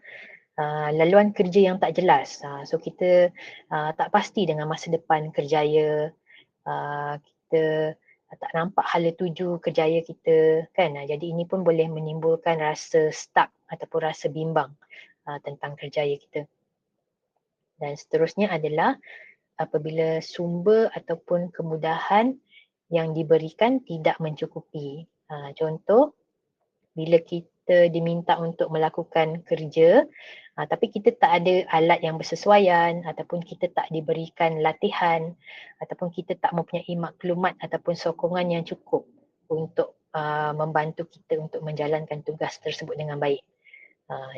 laluan kerja yang tak jelas. So kita tak pasti dengan masa depan kerjaya, kita tak nampak hala tuju kerjaya kita, kan. Jadi ini pun boleh menimbulkan rasa stuck ataupun rasa bimbang tentang kerjaya kita. Dan seterusnya adalah apabila sumber ataupun kemudahan yang diberikan tidak mencukupi. Contoh, bila kita diminta untuk melakukan kerja, tapi kita tak ada alat yang bersesuaian ataupun kita tak diberikan latihan ataupun kita tak mempunyai maklumat ataupun sokongan yang cukup untuk membantu kita untuk menjalankan tugas tersebut dengan baik.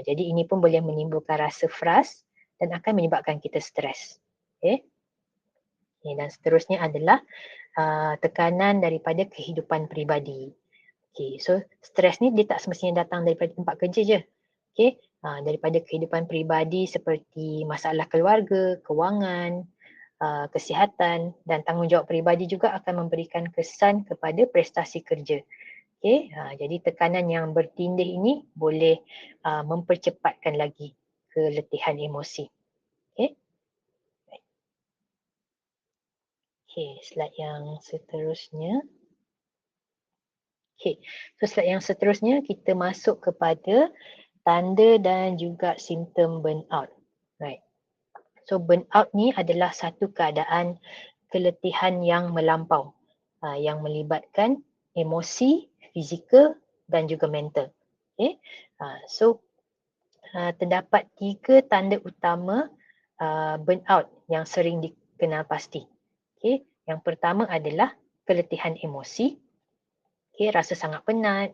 Jadi ini pun boleh menimbulkan rasa frust dan akan menyebabkan kita stres. Okay. Dan seterusnya adalah tekanan daripada kehidupan peribadi. Okay, so stres ni dia tak semestinya datang daripada tempat kerja je. Okay, daripada kehidupan peribadi seperti masalah keluarga, kewangan, kesihatan dan tanggungjawab peribadi juga akan memberikan kesan kepada prestasi kerja. Okay, jadi tekanan yang bertindih ini boleh mempercepatkan lagi keletihan emosi. Okay. Okay, slide yang seterusnya. Okay, so slide yang seterusnya kita masuk kepada tanda dan juga simptom burnout. Right. So burnout ni adalah satu keadaan keletihan yang melampau yang melibatkan emosi, fizikal dan juga mental. Okay. So terdapat 3 tanda utama burnout yang sering dikenal pasti. Okay. Yang pertama adalah keletihan emosi. Okay, rasa sangat penat,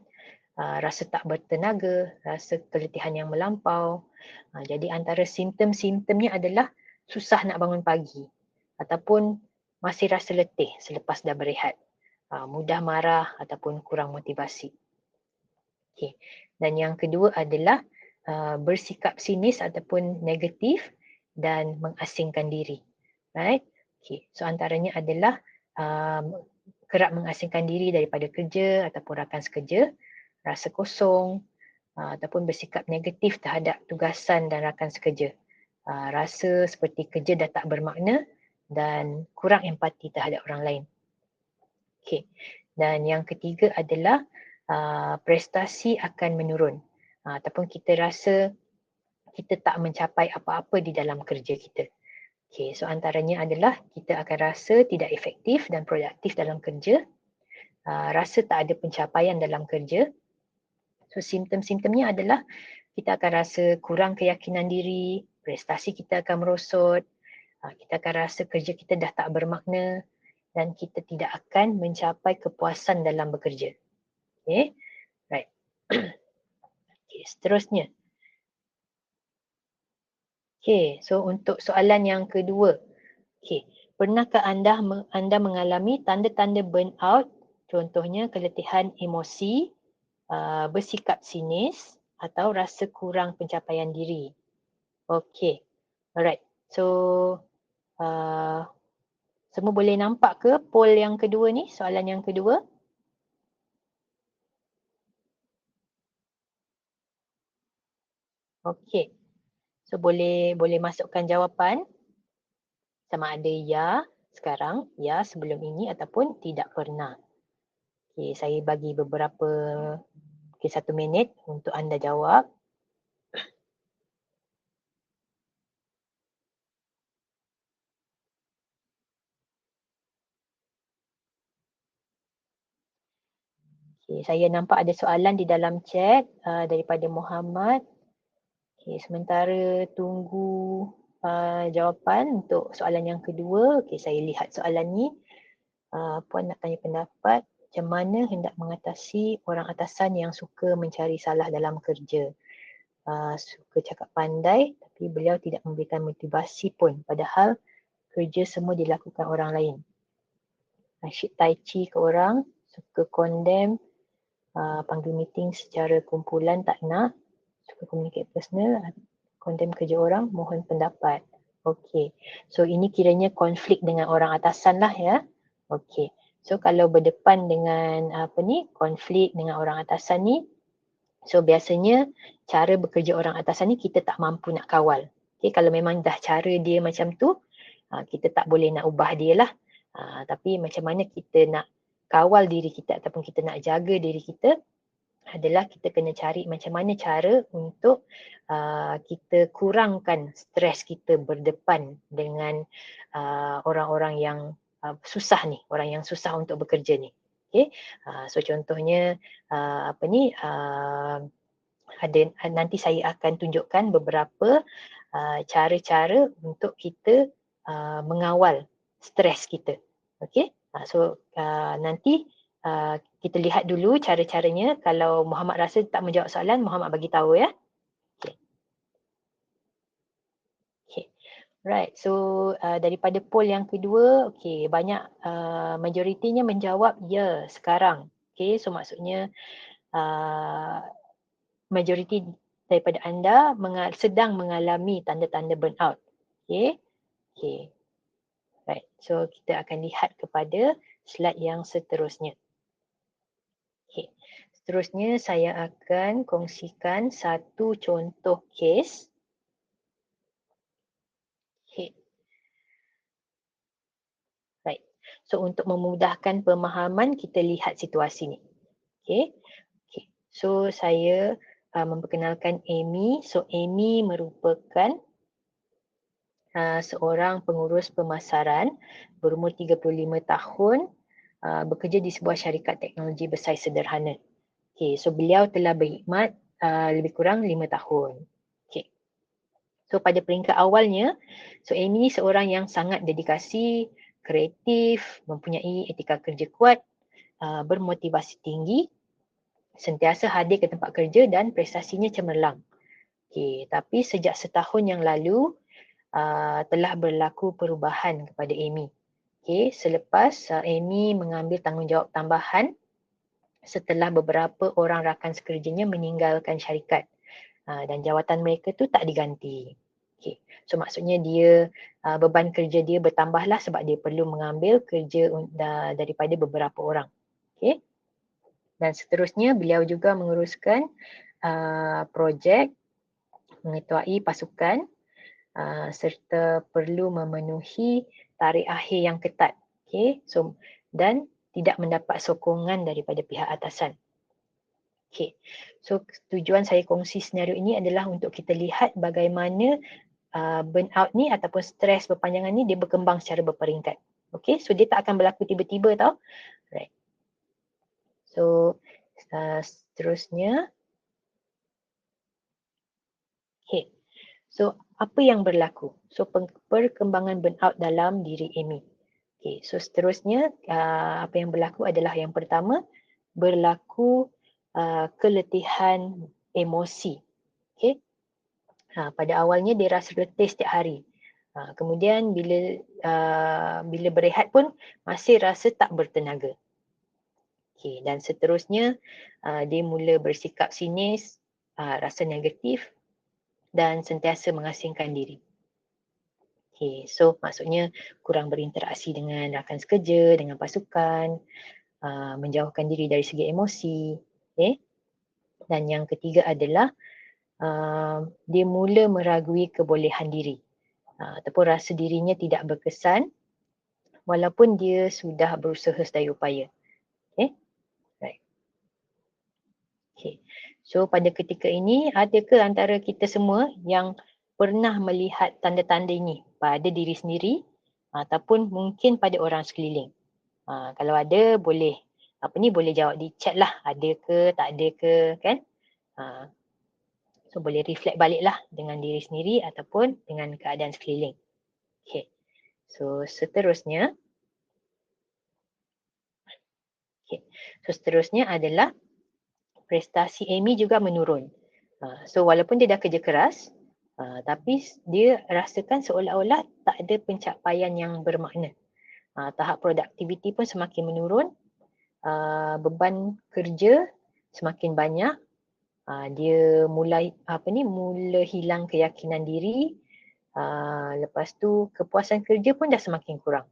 rasa tak bertenaga, rasa keletihan yang melampau. Jadi antara simptom-simptomnya adalah susah nak bangun pagi ataupun masih rasa letih selepas dah berehat, mudah marah ataupun kurang motivasi. Okay. Dan yang kedua adalah bersikap sinis ataupun negatif dan mengasingkan diri. Right? Okay. So antaranya adalah kerap mengasingkan diri daripada kerja ataupun rakan sekerja, rasa kosong ataupun bersikap negatif terhadap tugasan dan rakan sekerja. Rasa seperti kerja dah tak bermakna dan kurang empati terhadap orang lain. Okay. Dan yang ketiga adalah prestasi akan menurun ataupun kita rasa kita tak mencapai apa-apa di dalam kerja kita. Okay, so antaranya adalah kita akan rasa tidak efektif dan produktif dalam kerja, rasa tak ada pencapaian dalam kerja. So simptom-simptomnya adalah kita akan rasa kurang keyakinan diri, prestasi kita akan merosot, kita akan rasa kerja kita dah tak bermakna dan kita tidak akan mencapai kepuasan dalam bekerja. Okay, right. Okay, seterusnya. Okay, so untuk soalan yang kedua. Okay, pernahkah anda mengalami tanda-tanda burnout? Contohnya keletihan emosi, bersikap sinis atau rasa kurang pencapaian diri. Okay, alright. So, uh, semua boleh nampak ke poll yang kedua ni, soalan yang kedua? Okay, so boleh masukkan jawapan sama ada ya sekarang, ya sebelum ini ataupun tidak pernah. Okay, saya bagi beberapa, okay, 1 minit untuk anda jawab. Okay, saya nampak ada soalan di dalam chat daripada Muhammad. Okay, sementara tunggu jawapan untuk soalan yang kedua. Okay, saya lihat soalan ni. Puan nak tanya pendapat, macam mana hendak mengatasi orang atasan yang suka mencari salah dalam kerja. Suka cakap pandai tapi beliau tidak memberikan motivasi pun padahal kerja semua dilakukan orang lain. Asyik tai chi ke orang, suka condemn, panggil meeting secara kumpulan tak nak, suka communicate personal, condemn kerja orang, mohon pendapat. Okey, so ini kiranya konflik dengan orang atasan lah ya. Okey, so kalau berdepan dengan konflik dengan orang atasan ni, so biasanya cara bekerja orang atasan ni kita tak mampu nak kawal. Okey, kalau memang dah cara dia macam tu, kita tak boleh nak ubah dia lah. Tapi macam mana kita nak kawal diri kita ataupun kita nak jaga diri kita adalah kita kena cari macam mana cara untuk kita kurangkan stres kita berdepan dengan orang-orang yang susah ni, orang yang susah untuk bekerja ni. Okay, so contohnya ada nanti saya akan tunjukkan beberapa cara-cara untuk kita mengawal stres kita. Okay, so nanti kita lihat dulu cara-caranya. Kalau Muhammad rasa tak menjawab soalan, Muhammad bagi tahu ya. Okay. Okay. Right. So daripada poll yang kedua, okay, banyak majoritinya menjawab ya sekarang. Okay, so maksudnya majoriti daripada anda sedang mengalami tanda-tanda burnout. Okay. Okay. Right. So kita akan lihat kepada slide yang seterusnya. Okay. Seterusnya saya akan kongsikan satu contoh kes. Okay. Right. So untuk memudahkan pemahaman, kita lihat situasi ni. Okay. Okay. So saya memperkenalkan Amy. So Amy merupakan seorang pengurus pemasaran berumur 35 tahun, bekerja di sebuah syarikat teknologi bersaiz sederhana. Okay, so beliau telah berkhidmat lebih kurang 5 tahun. Okay. So pada peringkat awalnya, so Amy ni seorang yang sangat dedikasi, kreatif, mempunyai etika kerja kuat, bermotivasi tinggi, sentiasa hadir ke tempat kerja dan prestasinya cemerlang. Okay, tapi sejak setahun yang lalu, telah berlaku perubahan kepada Amy. Okay, selepas Amy mengambil tanggungjawab tambahan setelah beberapa orang rakan sekerjanya meninggalkan syarikat dan jawatan mereka tu tak diganti. Okay, so maksudnya dia beban kerja dia bertambahlah sebab dia perlu mengambil kerja daripada beberapa orang. Okay, dan seterusnya beliau juga menguruskan projek, mengetuai pasukan serta perlu memenuhi tarikh akhir yang ketat. Okay, so dan tidak mendapat sokongan daripada pihak atasan. Okay, so tujuan saya kongsi senario ini adalah untuk kita lihat bagaimana burnout ni ataupun stres berpanjangan ni dia berkembang secara berperingkat. Okay, so dia tak akan berlaku tiba-tiba tau. Right. So seterusnya. Okay, so apa yang berlaku? So perkembangan burnout dalam diri Amy. Okay, so seterusnya apa yang berlaku adalah yang pertama, berlaku keletihan emosi. Okay, Pada awalnya dia rasa letih setiap hari. Kemudian bila berehat pun masih rasa tak bertenaga. Okey, dan seterusnya dia mula bersikap sinis, rasa negatif dan sentiasa mengasingkan diri. Okey, so maksudnya kurang berinteraksi dengan rakan sekerja, dengan pasukan, menjauhkan diri dari segi emosi. Okey. Dan yang ketiga adalah dia mula meragui kebolehan diri ataupun rasa dirinya tidak berkesan walaupun dia sudah berusaha sedaya upaya. Okey. Right. Okay. So pada ketika ini, adakah antara kita semua yang pernah melihat tanda-tanda ini pada diri sendiri ataupun mungkin pada orang sekeliling? Kalau ada, boleh jawab di chat lah, ada ke, tak ada ke, kan? So boleh reflect balik lah dengan diri sendiri ataupun dengan keadaan sekeliling. Okay. So seterusnya, adalah prestasi Amy juga menurun. So walaupun dia dah kerja keras, tapi dia rasakan seolah-olah tak ada pencapaian yang bermakna. Tahap produktiviti pun semakin menurun, beban kerja semakin banyak, dia mula hilang keyakinan diri, lepas tu kepuasan kerja pun dah semakin kurang.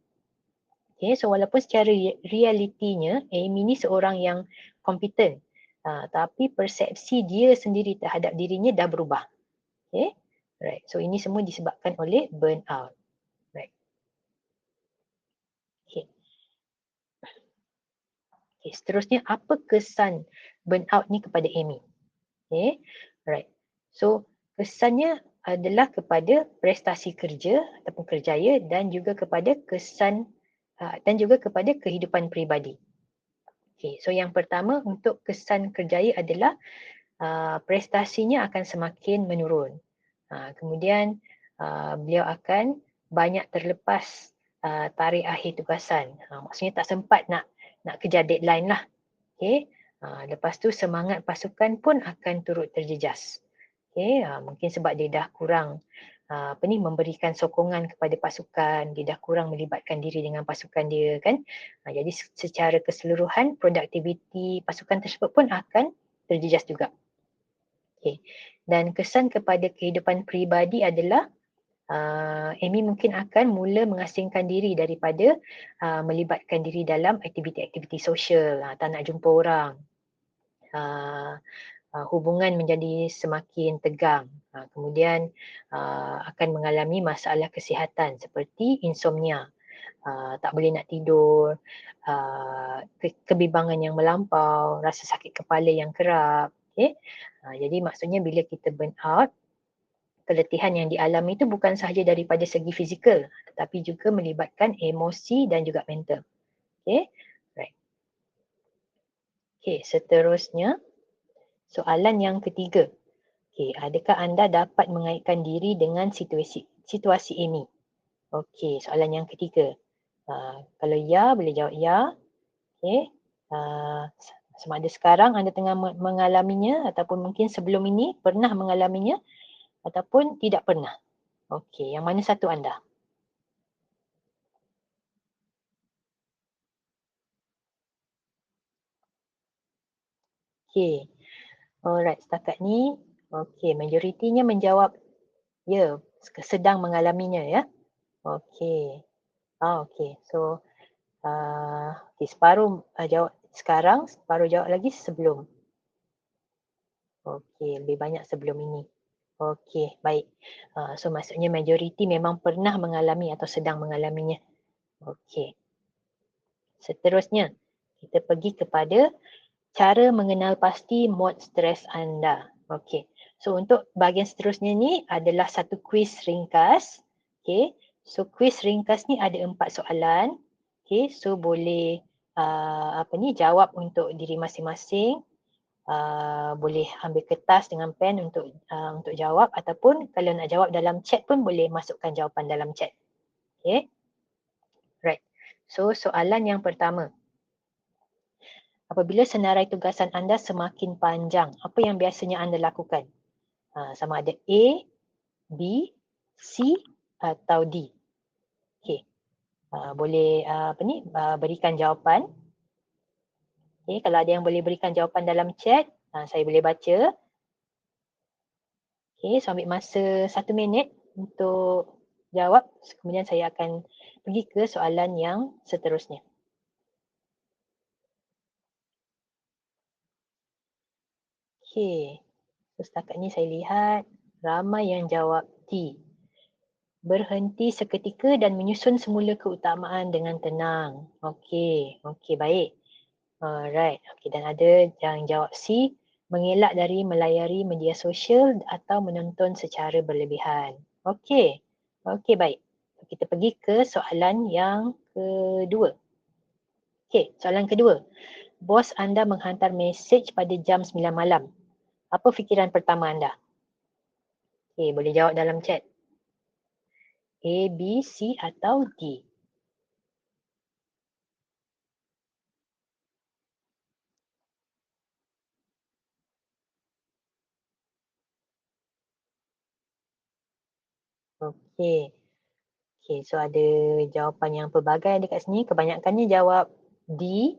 Okay, so walaupun secara realitinya Amy ni seorang yang kompeten, tapi persepsi dia sendiri terhadap dirinya dah berubah. Okay, right. So ini semua disebabkan oleh burnout. Right. Okay. Okay, seterusnya apa kesan burnout ni kepada Amy? Okay, right. So kesannya adalah kepada prestasi kerja ataupun kerjaya dan juga kepada kehidupan peribadi. Okay, so yang pertama untuk kesan kerjaya adalah prestasinya akan semakin menurun. Kemudian beliau akan banyak terlepas tarikh akhir tugasan. Maksudnya tak sempat nak kejar deadline lah. Okay. Lepas tu semangat pasukan pun akan turut terjejas. Okay. Mungkin sebab dia dah kurang memberikan sokongan kepada pasukan, dia dah kurang melibatkan diri dengan pasukan dia kan. Jadi secara keseluruhan produktiviti pasukan tersebut pun akan terjejas juga. Okay. Dan kesan kepada kehidupan peribadi adalah Amy mungkin akan mula mengasingkan diri daripada melibatkan diri dalam aktiviti-aktiviti sosial, tak nak jumpa orang. Hubungan menjadi semakin tegang. Kemudian akan mengalami masalah kesihatan seperti insomnia, tak boleh nak tidur, kebimbangan yang melampau, rasa sakit kepala yang kerap. Okay? Jadi maksudnya bila kita burn out, keletihan yang dialami itu bukan sahaja daripada segi fizikal tetapi juga melibatkan emosi dan juga mental. Okay, right. Okay, seterusnya soalan yang ketiga. Okay, adakah anda dapat mengaitkan diri dengan situasi Amy? Okay, soalan yang ketiga. Kalau ya, boleh jawab ya. Okay. Sama ada sekarang anda tengah mengalaminya ataupun mungkin sebelum ini pernah mengalaminya ataupun tidak pernah. Okey, yang mana satu anda? Okey. Alright, setakat ni okey, majoritinya menjawab ya, sedang mengalaminya ya. Okey. Okey. So okey, separuh jawab sekarang, separuh jawab lagi sebelum. Okey, lebih banyak sebelum ini. Okey, baik. So maksudnya majoriti memang pernah mengalami atau sedang mengalaminya. Okey. Seterusnya, kita pergi kepada cara mengenal pasti mod stres anda. Okey. So untuk bahagian seterusnya ni adalah satu kuis ringkas. Okey. So kuis ringkas ni ada 4 soalan. Okey. So boleh jawab untuk diri masing-masing. Boleh ambil kertas dengan pen untuk jawab ataupun kalau nak jawab dalam chat pun boleh masukkan jawapan dalam chat. Okey. Right. So soalan yang pertama. Apabila senarai tugasan anda semakin panjang, apa yang biasanya anda lakukan? Sama ada A, B, C atau D? Okey. Boleh berikan jawapan. Okay, kalau ada yang boleh berikan jawapan dalam chat, saya boleh baca. Okay, so ambil masa 1 minit untuk jawab. Kemudian saya akan pergi ke soalan yang seterusnya. Okay, so setakat ni saya lihat ramai yang jawab D. Berhenti seketika dan menyusun semula keutamaan dengan tenang. Okey, baik. Alright, dan ada yang jawab C, mengelak dari melayari media sosial atau menonton secara berlebihan. Okey, baik. Kita pergi ke soalan yang kedua. Okey, soalan kedua. Bos anda menghantar mesej pada jam 9 malam. Apa fikiran pertama anda? Okey, boleh jawab dalam chat. A, B, C atau D? Okey. So ada jawapan yang pelbagai dekat sini. Kebanyakannya jawab D.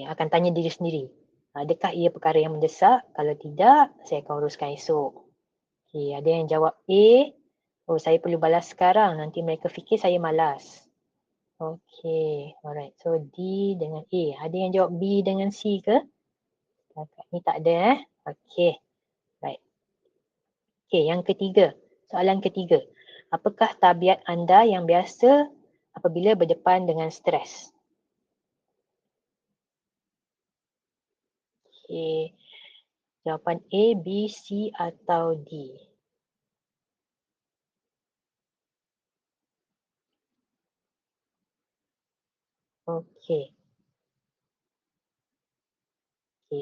Akan tanya diri sendiri. Adakah ia perkara yang mendesak? Kalau tidak, saya akan uruskan esok. Ada yang jawab A. Oh, saya perlu balas sekarang. Nanti mereka fikir saya malas. Alright. So D dengan A. Ada yang jawab B dengan C ke? Ni tak ada Right. Yang ketiga. Soalan ketiga. Apakah tabiat anda yang biasa apabila berdepan dengan stres? Jawapan A, B, C atau D?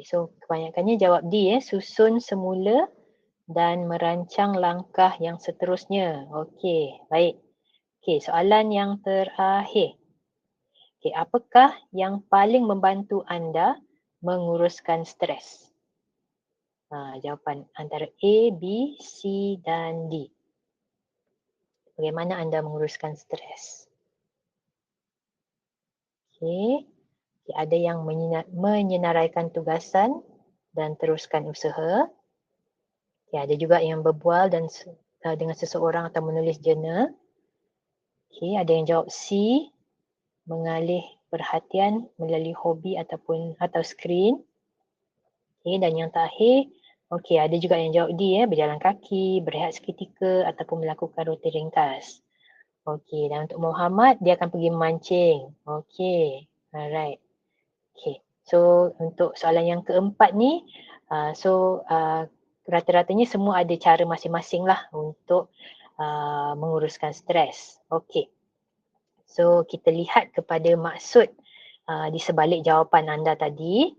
So kebanyakannya jawab D, susun semula dan merancang langkah yang seterusnya. Baik. Soalan yang terakhir. Apakah yang paling membantu anda menguruskan stres? Jawapan antara A, B, C dan D. Bagaimana anda menguruskan stres? Ada yang menyenaraikan tugasan dan teruskan usaha. Ada juga yang berbual dengan seseorang atau menulis jurnal. Ada yang jawab C, mengalih perhatian melalui hobi atau skrin. Dan yang terakhir, ada juga yang jawab D, berjalan kaki, berehat seketika ataupun melakukan roti ringkas. Dan untuk Muhammad, dia akan pergi memancing. Alright. So untuk soalan yang keempat ni, rata-ratanya semua ada cara masing-masing lah untuk menguruskan stres. So kita lihat kepada maksud di sebalik jawapan anda tadi.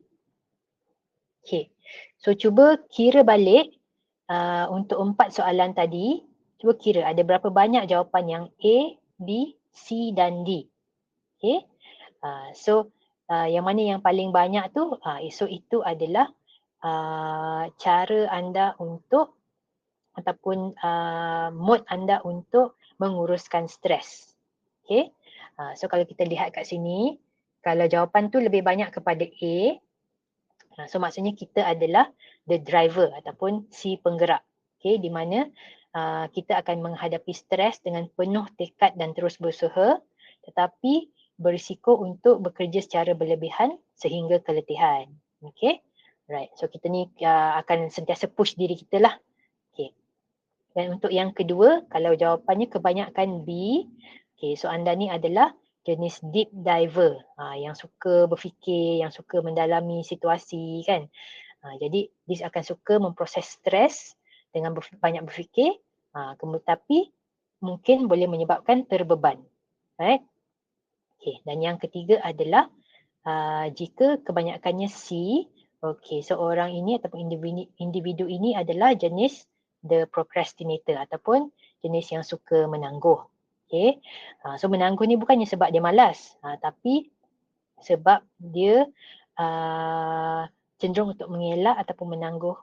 So cuba kira balik untuk 4 soalan tadi. Cuba kira ada berapa banyak jawapan yang A, B, C dan D. So yang mana yang paling banyak tu, so itu adalah cara anda untuk ataupun mood anda untuk menguruskan stres. So kalau kita lihat kat sini, kalau jawapan tu lebih banyak kepada A, so maksudnya kita adalah the driver ataupun si penggerak. Di mana kita akan menghadapi stres dengan penuh tekad dan terus berusaha, tetapi berisiko untuk bekerja secara berlebihan sehingga keletihan. Right. So kita ni akan sentiasa push diri kita lah. Dan untuk yang kedua, kalau jawapannya kebanyakan B, so anda ni adalah jenis deep diver, yang suka berfikir, yang suka mendalami situasi kan. Jadi dia akan suka memproses stres dengan banyak berfikir, tapi mungkin boleh menyebabkan terbeban. Right? Dan yang ketiga adalah jika kebanyakannya C, seorang ini ataupun individu ini adalah jenis the procrastinator ataupun jenis yang suka menangguh. So menangguh ni bukannya sebab dia malas, tapi sebab dia cenderung untuk mengelak ataupun menangguh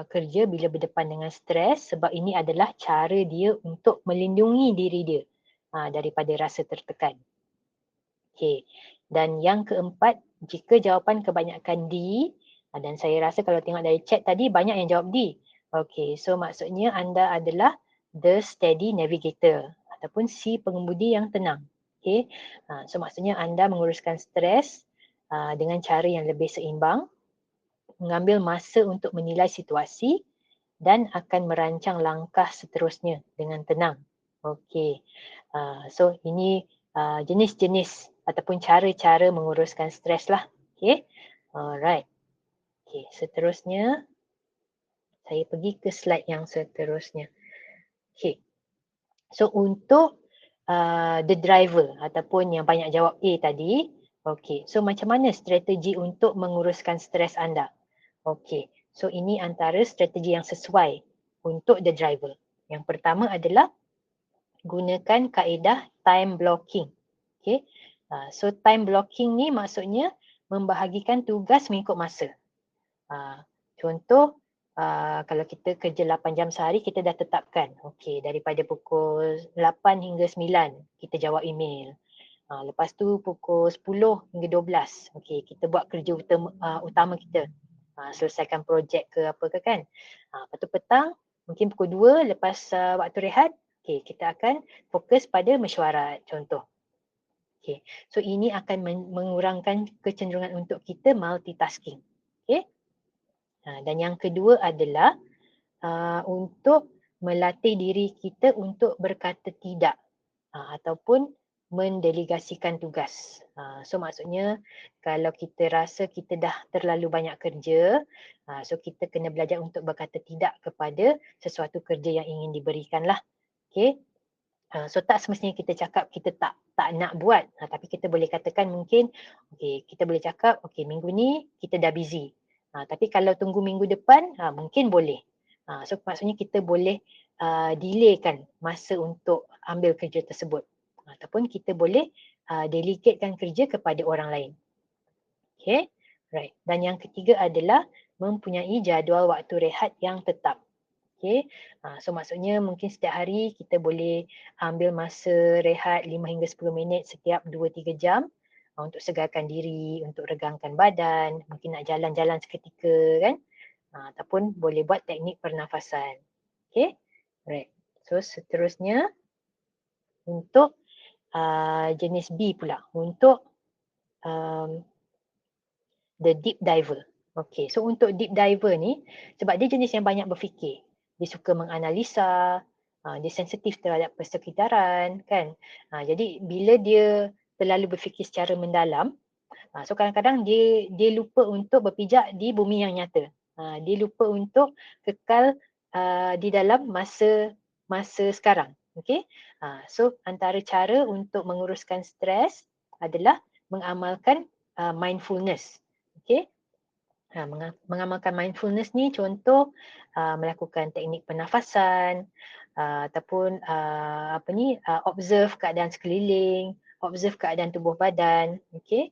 kerja bila berdepan dengan stres sebab ini adalah cara dia untuk melindungi diri dia daripada rasa tertekan. Okey. Dan yang keempat, jika jawapan kebanyakan D, dan saya rasa kalau tengok dari chat tadi banyak yang jawab D. Okey, so maksudnya anda adalah the steady navigator ataupun si pengemudi yang tenang. Okey. So maksudnya anda menguruskan stres dengan cara yang lebih seimbang, mengambil masa untuk menilai situasi dan akan merancang langkah seterusnya dengan tenang. Okey. So ini jenis-jenis ataupun cara-cara menguruskan stres lah. Okey. Alright. Okey, seterusnya saya pergi ke slide yang seterusnya. Okey. So untuk the driver ataupun yang banyak jawab A tadi, okey. So macam mana strategi untuk menguruskan stres anda? Okey. So ini antara strategi yang sesuai untuk the driver. Yang pertama adalah gunakan kaedah time blocking. Okay. So time blocking ni maksudnya membahagikan tugas mengikut masa. Contoh, kalau kita kerja 8 jam sehari, kita dah tetapkan. Okay, daripada pukul 8 hingga 9, kita jawab email. Lepas tu pukul 10 hingga 12, okay, kita buat kerja utama kita. Selesaikan projek ke apa ke kan. Lepas tu petang, mungkin pukul 2 lepas waktu rehat, okay, kita akan fokus pada mesyuarat contoh. Okay. So ini akan mengurangkan kecenderungan untuk kita multitasking. Okay. Dan yang kedua adalah untuk melatih diri kita untuk berkata tidak ataupun mendelegasikan tugas. So maksudnya kalau kita rasa kita dah terlalu banyak kerja, so kita kena belajar untuk berkata tidak kepada sesuatu kerja yang ingin diberikan lah. Okay. So tak semestinya kita cakap kita tak nak buat, tapi kita boleh katakan mungkin okay, kita boleh cakap okay, minggu ni kita dah busy. Tapi kalau tunggu minggu depan mungkin boleh. So maksudnya kita boleh delaykan masa untuk ambil kerja tersebut. Ataupun kita boleh delegatekan kerja kepada orang lain. Okay, right. Dan yang ketiga adalah mempunyai jadual waktu rehat yang tetap. Okay, so maksudnya mungkin setiap hari kita boleh ambil masa rehat 5 hingga 10 minit setiap 2-3 jam untuk segarkan diri, untuk regangkan badan, mungkin nak jalan-jalan seketika kan, ataupun boleh buat teknik pernafasan. Okay, right. So seterusnya untuk jenis B pula, untuk the deep diver. Okay, so untuk deep diver ni, sebab dia jenis yang banyak berfikir. Dia suka menganalisa, dia sensitif terhadap persekitaran kan. Jadi bila dia terlalu berfikir secara mendalam, so kadang-kadang dia lupa untuk berpijak di bumi yang nyata. Dia lupa untuk kekal di dalam masa sekarang. Okay, so antara cara untuk menguruskan stres adalah mengamalkan mindfulness. Okay, mengamalkan mindfulness ni contoh melakukan teknik pernafasan ataupun observe keadaan sekeliling, observe keadaan tubuh badan. Okay,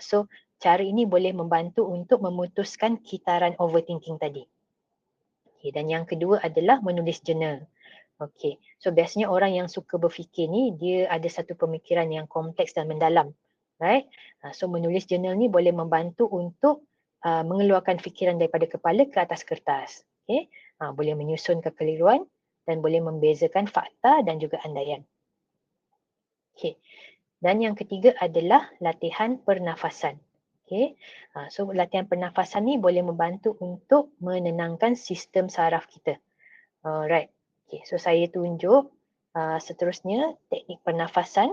so cara ini boleh membantu untuk memutuskan kitaran overthinking tadi. Okay, dan yang kedua adalah menulis journal. Okay, so biasanya orang yang suka berfikir ni dia ada satu pemikiran yang kompleks dan mendalam, right? So menulis journal ni boleh membantu untuk mengeluarkan fikiran daripada kepala ke atas kertas. Okay, boleh menyusun kekeliruan dan boleh membezakan fakta dan juga andaian. Okay, dan yang ketiga adalah latihan pernafasan. Okay, so latihan pernafasan ni boleh membantu untuk menenangkan sistem saraf kita. Alright. Okay, so saya tunjuk seterusnya teknik pernafasan.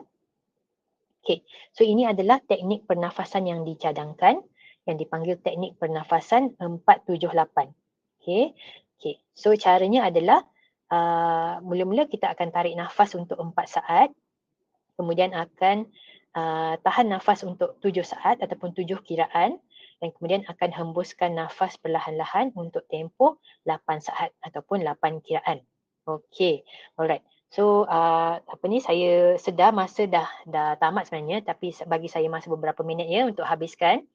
Okay, so ini adalah teknik pernafasan yang dicadangkan yang dipanggil teknik pernafasan 478. Okay, so caranya adalah mula-mula kita akan tarik nafas untuk 4 saat, kemudian akan tahan nafas untuk 7 saat ataupun 7 kiraan dan kemudian akan hembuskan nafas perlahan-lahan untuk tempoh 8 saat ataupun 8 kiraan. Okey, alright. So saya sedar masa dah tamat sebenarnya, tapi bagi saya masa beberapa minit ya untuk habiskan.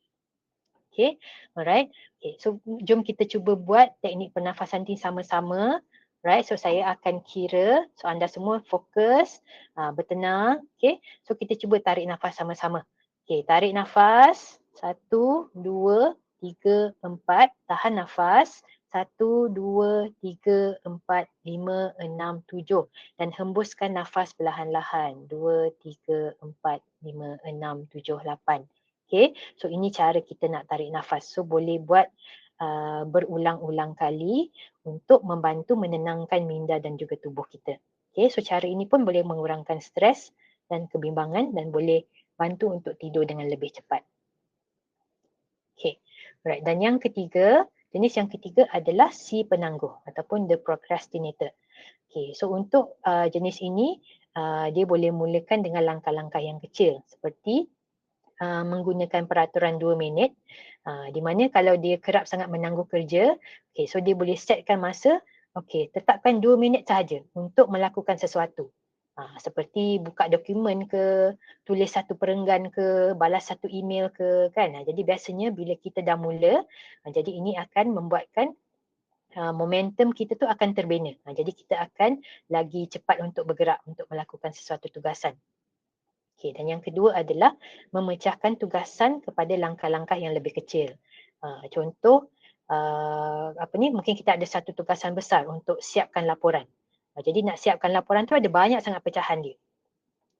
Okay, alright. Okay, so jom kita cuba buat teknik pernafasan ni sama-sama. Right, so saya akan kira. So anda semua fokus, bertenang. Okay, so kita cuba tarik nafas sama-sama. Okay, tarik nafas. 1, 2, 3, 4. Tahan nafas. 1, 2, 3, 4, 5, 6, 7. Dan hembuskan nafas perlahan-lahan. 2, 3, 4, 5, 6, 7, 8. Okay, so ini cara kita nak tarik nafas. So boleh buat berulang-ulang kali untuk membantu menenangkan minda dan juga tubuh kita. Okay, so cara ini pun boleh mengurangkan stres dan kebimbangan dan boleh bantu untuk tidur dengan lebih cepat. Okay, alright. Dan yang ketiga, jenis yang ketiga adalah si penangguh ataupun the procrastinator. Okay, so untuk jenis ini, dia boleh mulakan dengan langkah-langkah yang kecil seperti menggunakan peraturan 2 minit, di mana kalau dia kerap sangat menangguh kerja, okay, so dia boleh setkan masa, okay, tetapkan 2 minit sahaja untuk melakukan sesuatu. Seperti buka dokumen ke, tulis satu perenggan ke, balas satu email ke, kan. Jadi biasanya bila kita dah mula, jadi ini akan membuatkan momentum kita tu akan terbina. Jadi kita akan lagi cepat untuk bergerak untuk melakukan sesuatu tugasan. Okay, dan yang kedua adalah memecahkan tugasan kepada langkah-langkah yang lebih kecil. Contoh, mungkin kita ada satu tugasan besar untuk siapkan laporan. Jadi nak siapkan laporan tu ada banyak sangat pecahan dia.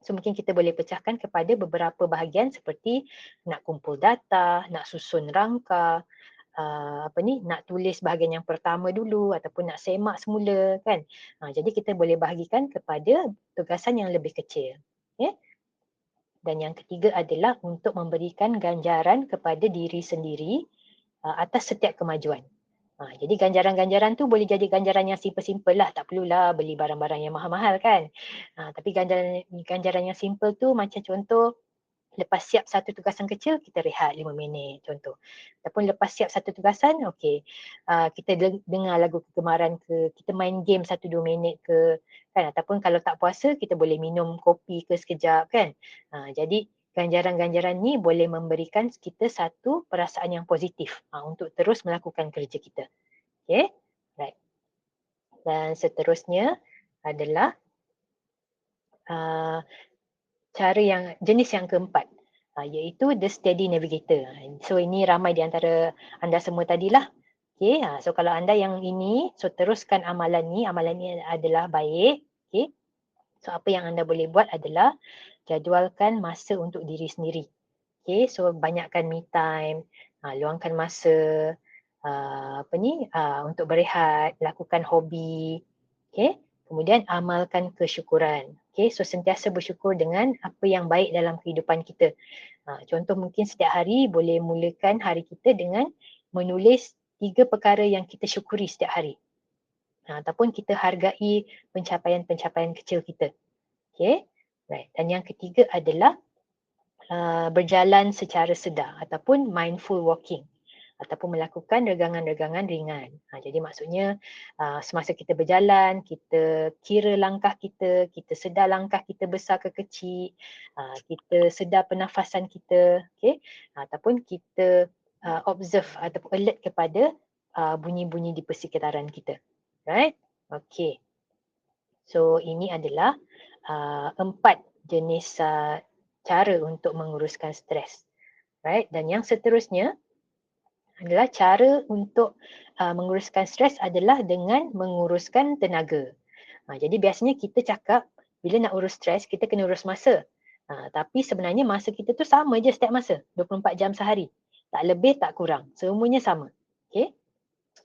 So mungkin kita boleh pecahkan kepada beberapa bahagian seperti nak kumpul data, nak susun rangka, nak tulis bahagian yang pertama dulu ataupun nak semak semula, kan. Jadi kita boleh bahagikan kepada tugasan yang lebih kecil. Okay? Dan yang ketiga adalah untuk memberikan ganjaran kepada diri sendiri atas setiap kemajuan. Jadi ganjaran-ganjaran tu boleh jadi ganjaran yang simple-simple lah. Tak perlulah beli barang-barang yang mahal-mahal, kan. Tapi ganjaran yang simple tu macam contoh, lepas siap satu tugasan kecil, kita rehat 5 minit contoh. Ataupun lepas siap satu tugasan, okey, kita dengar lagu kegemaran ke, kita main game 1-2 minit ke, kan. Ataupun kalau tak puasa, kita boleh minum kopi ke sekejap, kan. Jadi ganjaran-ganjaran ni boleh memberikan kita satu perasaan yang positif untuk terus melakukan kerja kita. Okay, right. Dan seterusnya adalah jenis yang keempat, iaitu the steady navigator. So ini ramai di antara anda semua tadilah. Okay, so kalau anda yang ini, so teruskan amalan ni adalah baik. Okay, so apa yang anda boleh buat adalah jadualkan masa untuk diri sendiri. Okay, so banyakkan me time, luangkan masa untuk berehat, lakukan hobi. Okay, kemudian amalkan kesyukuran. Okay, so sentiasa bersyukur dengan apa yang baik dalam kehidupan kita. Contoh mungkin setiap hari boleh mulakan hari kita dengan menulis 3 perkara yang kita syukuri setiap hari. Ataupun kita hargai pencapaian-pencapaian kecil kita. Okay, right. Dan yang ketiga adalah berjalan secara sedar ataupun mindful walking ataupun melakukan regangan-regangan ringan. Jadi maksudnya semasa kita berjalan, kita kira langkah kita, kita sedar langkah kita besar ke kecil, kita sedar pernafasan kita, okay? Ataupun kita observe ataupun alert kepada bunyi-bunyi di persekitaran kita. Right? Okay. So ini adalah 4 jenis cara untuk menguruskan stres. Right? Dan yang seterusnya adalah cara untuk menguruskan stres adalah dengan menguruskan tenaga. Jadi biasanya kita cakap bila nak urus stres, kita kena urus masa. Tapi sebenarnya masa kita tu sama je setiap masa, 24 jam sehari. Tak lebih, tak kurang. Semuanya sama. Okay?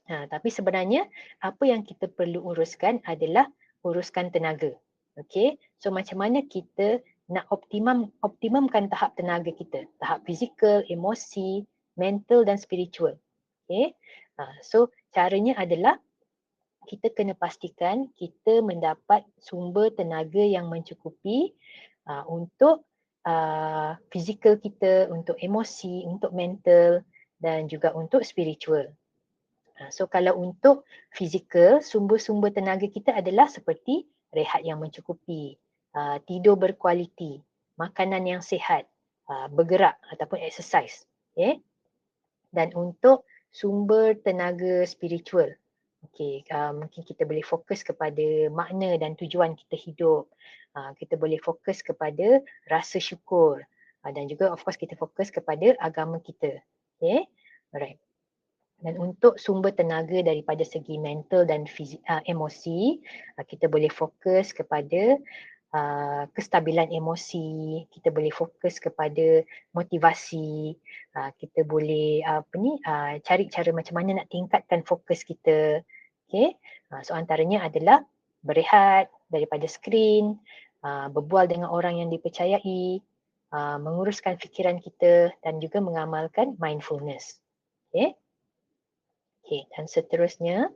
Tapi sebenarnya apa yang kita perlu uruskan adalah uruskan tenaga. Okay? So macam mana kita nak optimumkan tahap tenaga kita, tahap fizikal, emosi, mental dan spiritual. Okay? So caranya adalah kita kena pastikan kita mendapat sumber tenaga yang mencukupi untuk fizikal kita, untuk emosi, untuk mental dan juga untuk spiritual. So kalau untuk fizikal, sumber-sumber tenaga kita adalah seperti rehat yang mencukupi, tidur berkualiti, makanan yang sihat, bergerak ataupun exercise. Okay? Dan untuk sumber tenaga spiritual, mungkin kita boleh fokus kepada makna dan tujuan kita hidup. Kita boleh fokus kepada rasa syukur. Dan juga of course kita fokus kepada agama kita. Okay, alright. Dan untuk sumber tenaga daripada segi mental dan emosi, kita boleh fokus kepada kestabilan emosi, kita boleh fokus kepada motivasi, kita boleh cari cara macam mana nak tingkatkan fokus kita. Okay? So antaranya adalah berehat daripada skrin, berbual dengan orang yang dipercayai, menguruskan fikiran kita dan juga mengamalkan mindfulness. Okay? Okay, dan seterusnya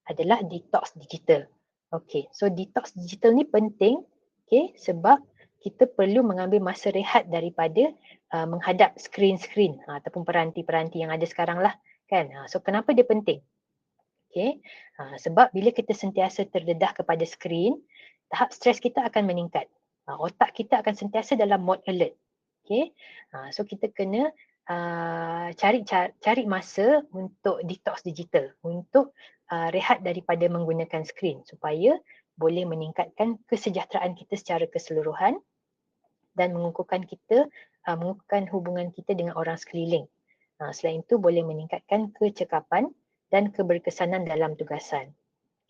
adalah detox digital. Okay, so detox digital ni penting, okay, sebab kita perlu mengambil masa rehat daripada menghadap skrin-skrin ataupun peranti-peranti yang ada sekarang lah, kan? So kenapa dia penting? Okay, sebab bila kita sentiasa terdedah kepada skrin, tahap stres kita akan meningkat. Otak kita akan sentiasa dalam mode alert. Okay, so kita kena cari masa untuk detox digital, untuk rehat daripada menggunakan skrin supaya boleh meningkatkan kesejahteraan kita secara keseluruhan dan mengukuhkan hubungan kita dengan orang sekeliling. Selain itu boleh meningkatkan kecekapan dan keberkesanan dalam tugasan.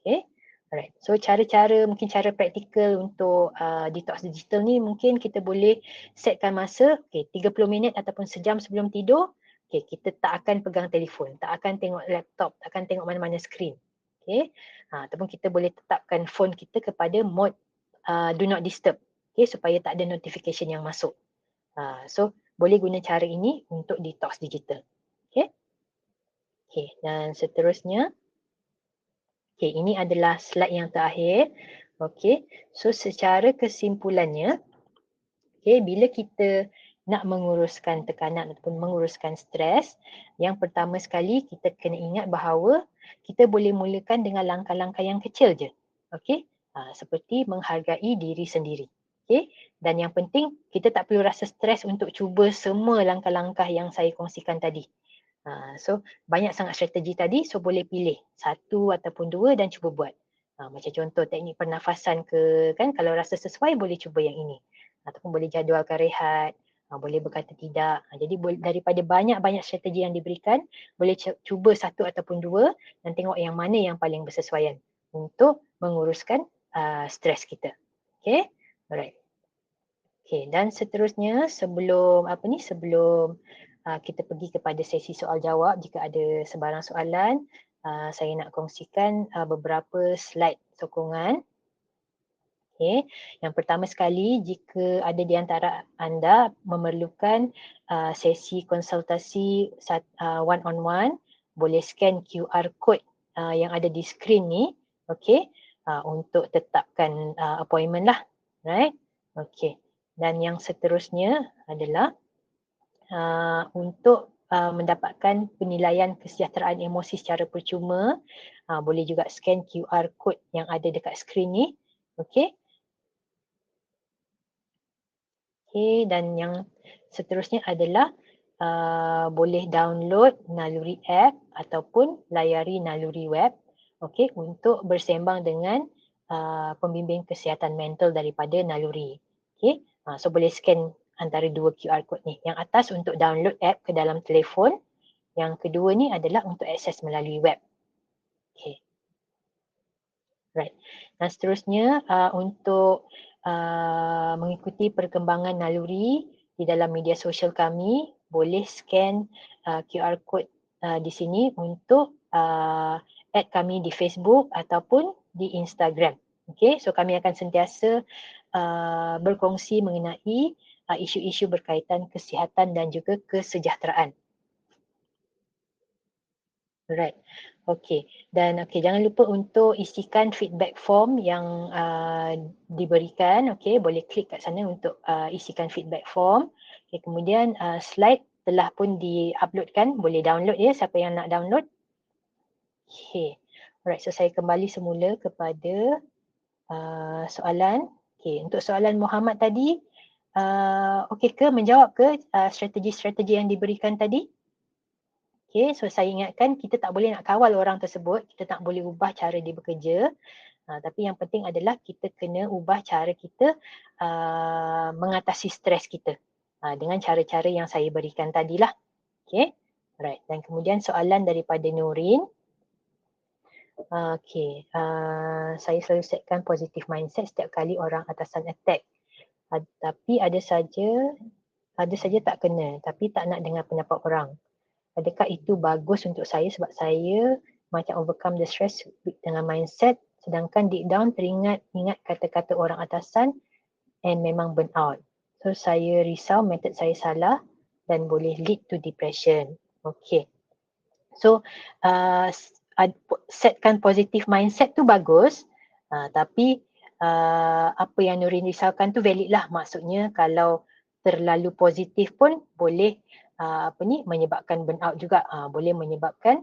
Okay. Alright. So mungkin cara praktikal untuk detox digital ni mungkin kita boleh setkan masa 30 minit ataupun sejam sebelum tidur. Kita tak akan pegang telefon, tak akan tengok laptop, tak akan tengok mana-mana skrin. Ataupun kita boleh tetapkan phone kita kepada mode do not disturb. Supaya tak ada notification yang masuk. So boleh guna cara ini untuk detox digital. Dan seterusnya, ini adalah slide yang terakhir. So secara kesimpulannya, bila kita nak menguruskan tekanan ataupun menguruskan stres, yang pertama sekali kita kena ingat bahawa kita boleh mulakan dengan langkah-langkah yang kecil je. Seperti menghargai diri sendiri. Dan yang penting, kita tak perlu rasa stres untuk cuba semua langkah-langkah yang saya kongsikan tadi. So banyak sangat strategi tadi, so boleh pilih satu ataupun dua dan cuba buat. Macam contoh teknik pernafasan ke, kan, kalau rasa sesuai boleh cuba yang ini. Ataupun boleh jadualkan rehat, boleh berkata tidak. Jadi daripada banyak-banyak strategi yang diberikan, boleh cuba satu ataupun dua dan tengok yang mana yang paling bersesuaian untuk menguruskan stres kita. Okay, alright. Okay, dan seterusnya sebelum kita pergi kepada sesi soal jawab, jika ada sebarang soalan, saya nak kongsikan beberapa slide sokongan. Yang pertama sekali, jika ada di antara anda memerlukan sesi konsultasi one-on-one, boleh scan QR code yang ada di skrin ni, untuk tetapkan appointment lah, right? Dan yang seterusnya adalah untuk mendapatkan penilaian kesejahteraan emosi secara percuma, boleh juga scan QR code yang ada dekat skrin ni. Dan yang seterusnya adalah boleh download Naluri app ataupun layari Naluri web untuk bersembang dengan pembimbing kesihatan mental daripada Naluri. So boleh scan antara dua QR code ni. Yang atas untuk download app ke dalam telefon, yang kedua ni adalah untuk akses melalui web. Right. Dan seterusnya untuk mengikuti perkembangan Naluri di dalam media sosial kami, boleh scan QR code di sini untuk add kami di Facebook ataupun di Instagram. So kami akan sentiasa berkongsi mengenai isu-isu berkaitan kesihatan dan juga kesejahteraan. Alright. Dan jangan lupa untuk isikan feedback form yang diberikan. Boleh klik kat sana untuk isikan feedback form. Kemudian slide telah pun di-uploadkan, boleh download ya, siapa yang nak download. Alright, so saya kembali semula kepada soalan. Untuk soalan Muhammad tadi, ke menjawab ke strategi-strategi yang diberikan tadi? Okay, so saya ingatkan kita tak boleh nak kawal orang tersebut, kita tak boleh ubah cara dia bekerja. Tapi yang penting adalah kita kena ubah cara kita mengatasi stres kita dengan cara-cara yang saya berikan tadilah. Okay, right. Dan kemudian soalan daripada Nurin. Okay, saya selalu setkan positive mindset setiap kali orang atasan attack. Tapi ada saja tak kena, tapi tak nak dengar pendapat orang. Adakah itu bagus untuk saya sebab saya macam overcome the stress dengan mindset sedangkan deep down ingat kata-kata orang atasan and memang burn out. So saya risau method saya salah dan boleh lead to depression. Okay. So setkan positive mindset tu bagus tapi apa yang Nurin risaukan tu valid lah. Maksudnya kalau terlalu positif pun boleh menyebabkan burnout juga, boleh menyebabkan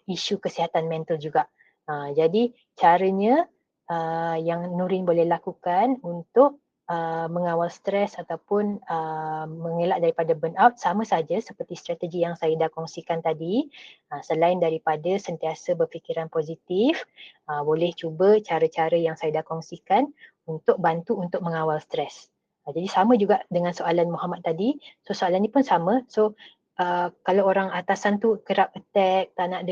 isu kesihatan mental juga. Jadi caranya yang Nurin boleh lakukan untuk mengawal stres ataupun mengelak daripada burnout sama saja seperti strategi yang saya dah kongsikan tadi. Selain daripada sentiasa berfikiran positif, boleh cuba cara-cara yang saya dah kongsikan untuk bantu untuk mengawal stres. Jadi sama juga dengan soalan Muhammad tadi. So soalan ni pun sama. So kalau orang atasan tu kerap attack, tak nak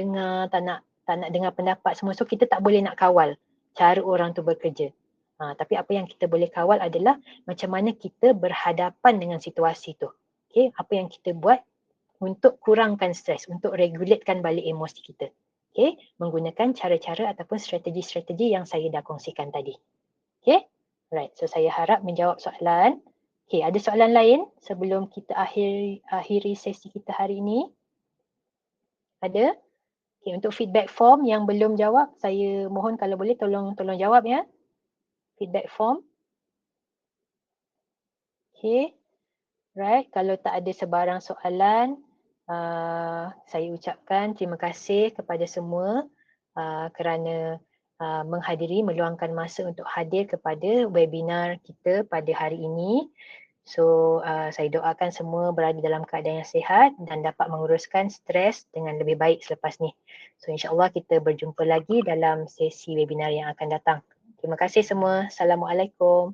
dengar pendapat semua, so kita tak boleh nak kawal cara orang tu bekerja. Tapi apa yang kita boleh kawal adalah macam mana kita berhadapan dengan situasi tu. Okay, apa yang kita buat untuk kurangkan stres, untuk regulatekan balik emosi kita. Okay, menggunakan cara-cara ataupun strategi-strategi yang saya dah kongsikan tadi. Okay, right. So saya harap menjawab soalan. Okay, ada soalan lain sebelum kita akhiri sesi kita hari ini? Ada? Okay, untuk feedback form yang belum jawab, saya mohon kalau boleh tolong jawab ya. Feedback form. Okay, right. Kalau tak ada sebarang soalan, saya ucapkan terima kasih kepada semua kerana meluangkan masa untuk hadir kepada webinar kita pada hari ini. So saya doakan semua berada dalam keadaan yang sihat dan dapat menguruskan stres dengan lebih baik selepas ni. So insyaAllah kita berjumpa lagi dalam sesi webinar yang akan datang. Terima kasih semua. Assalamualaikum.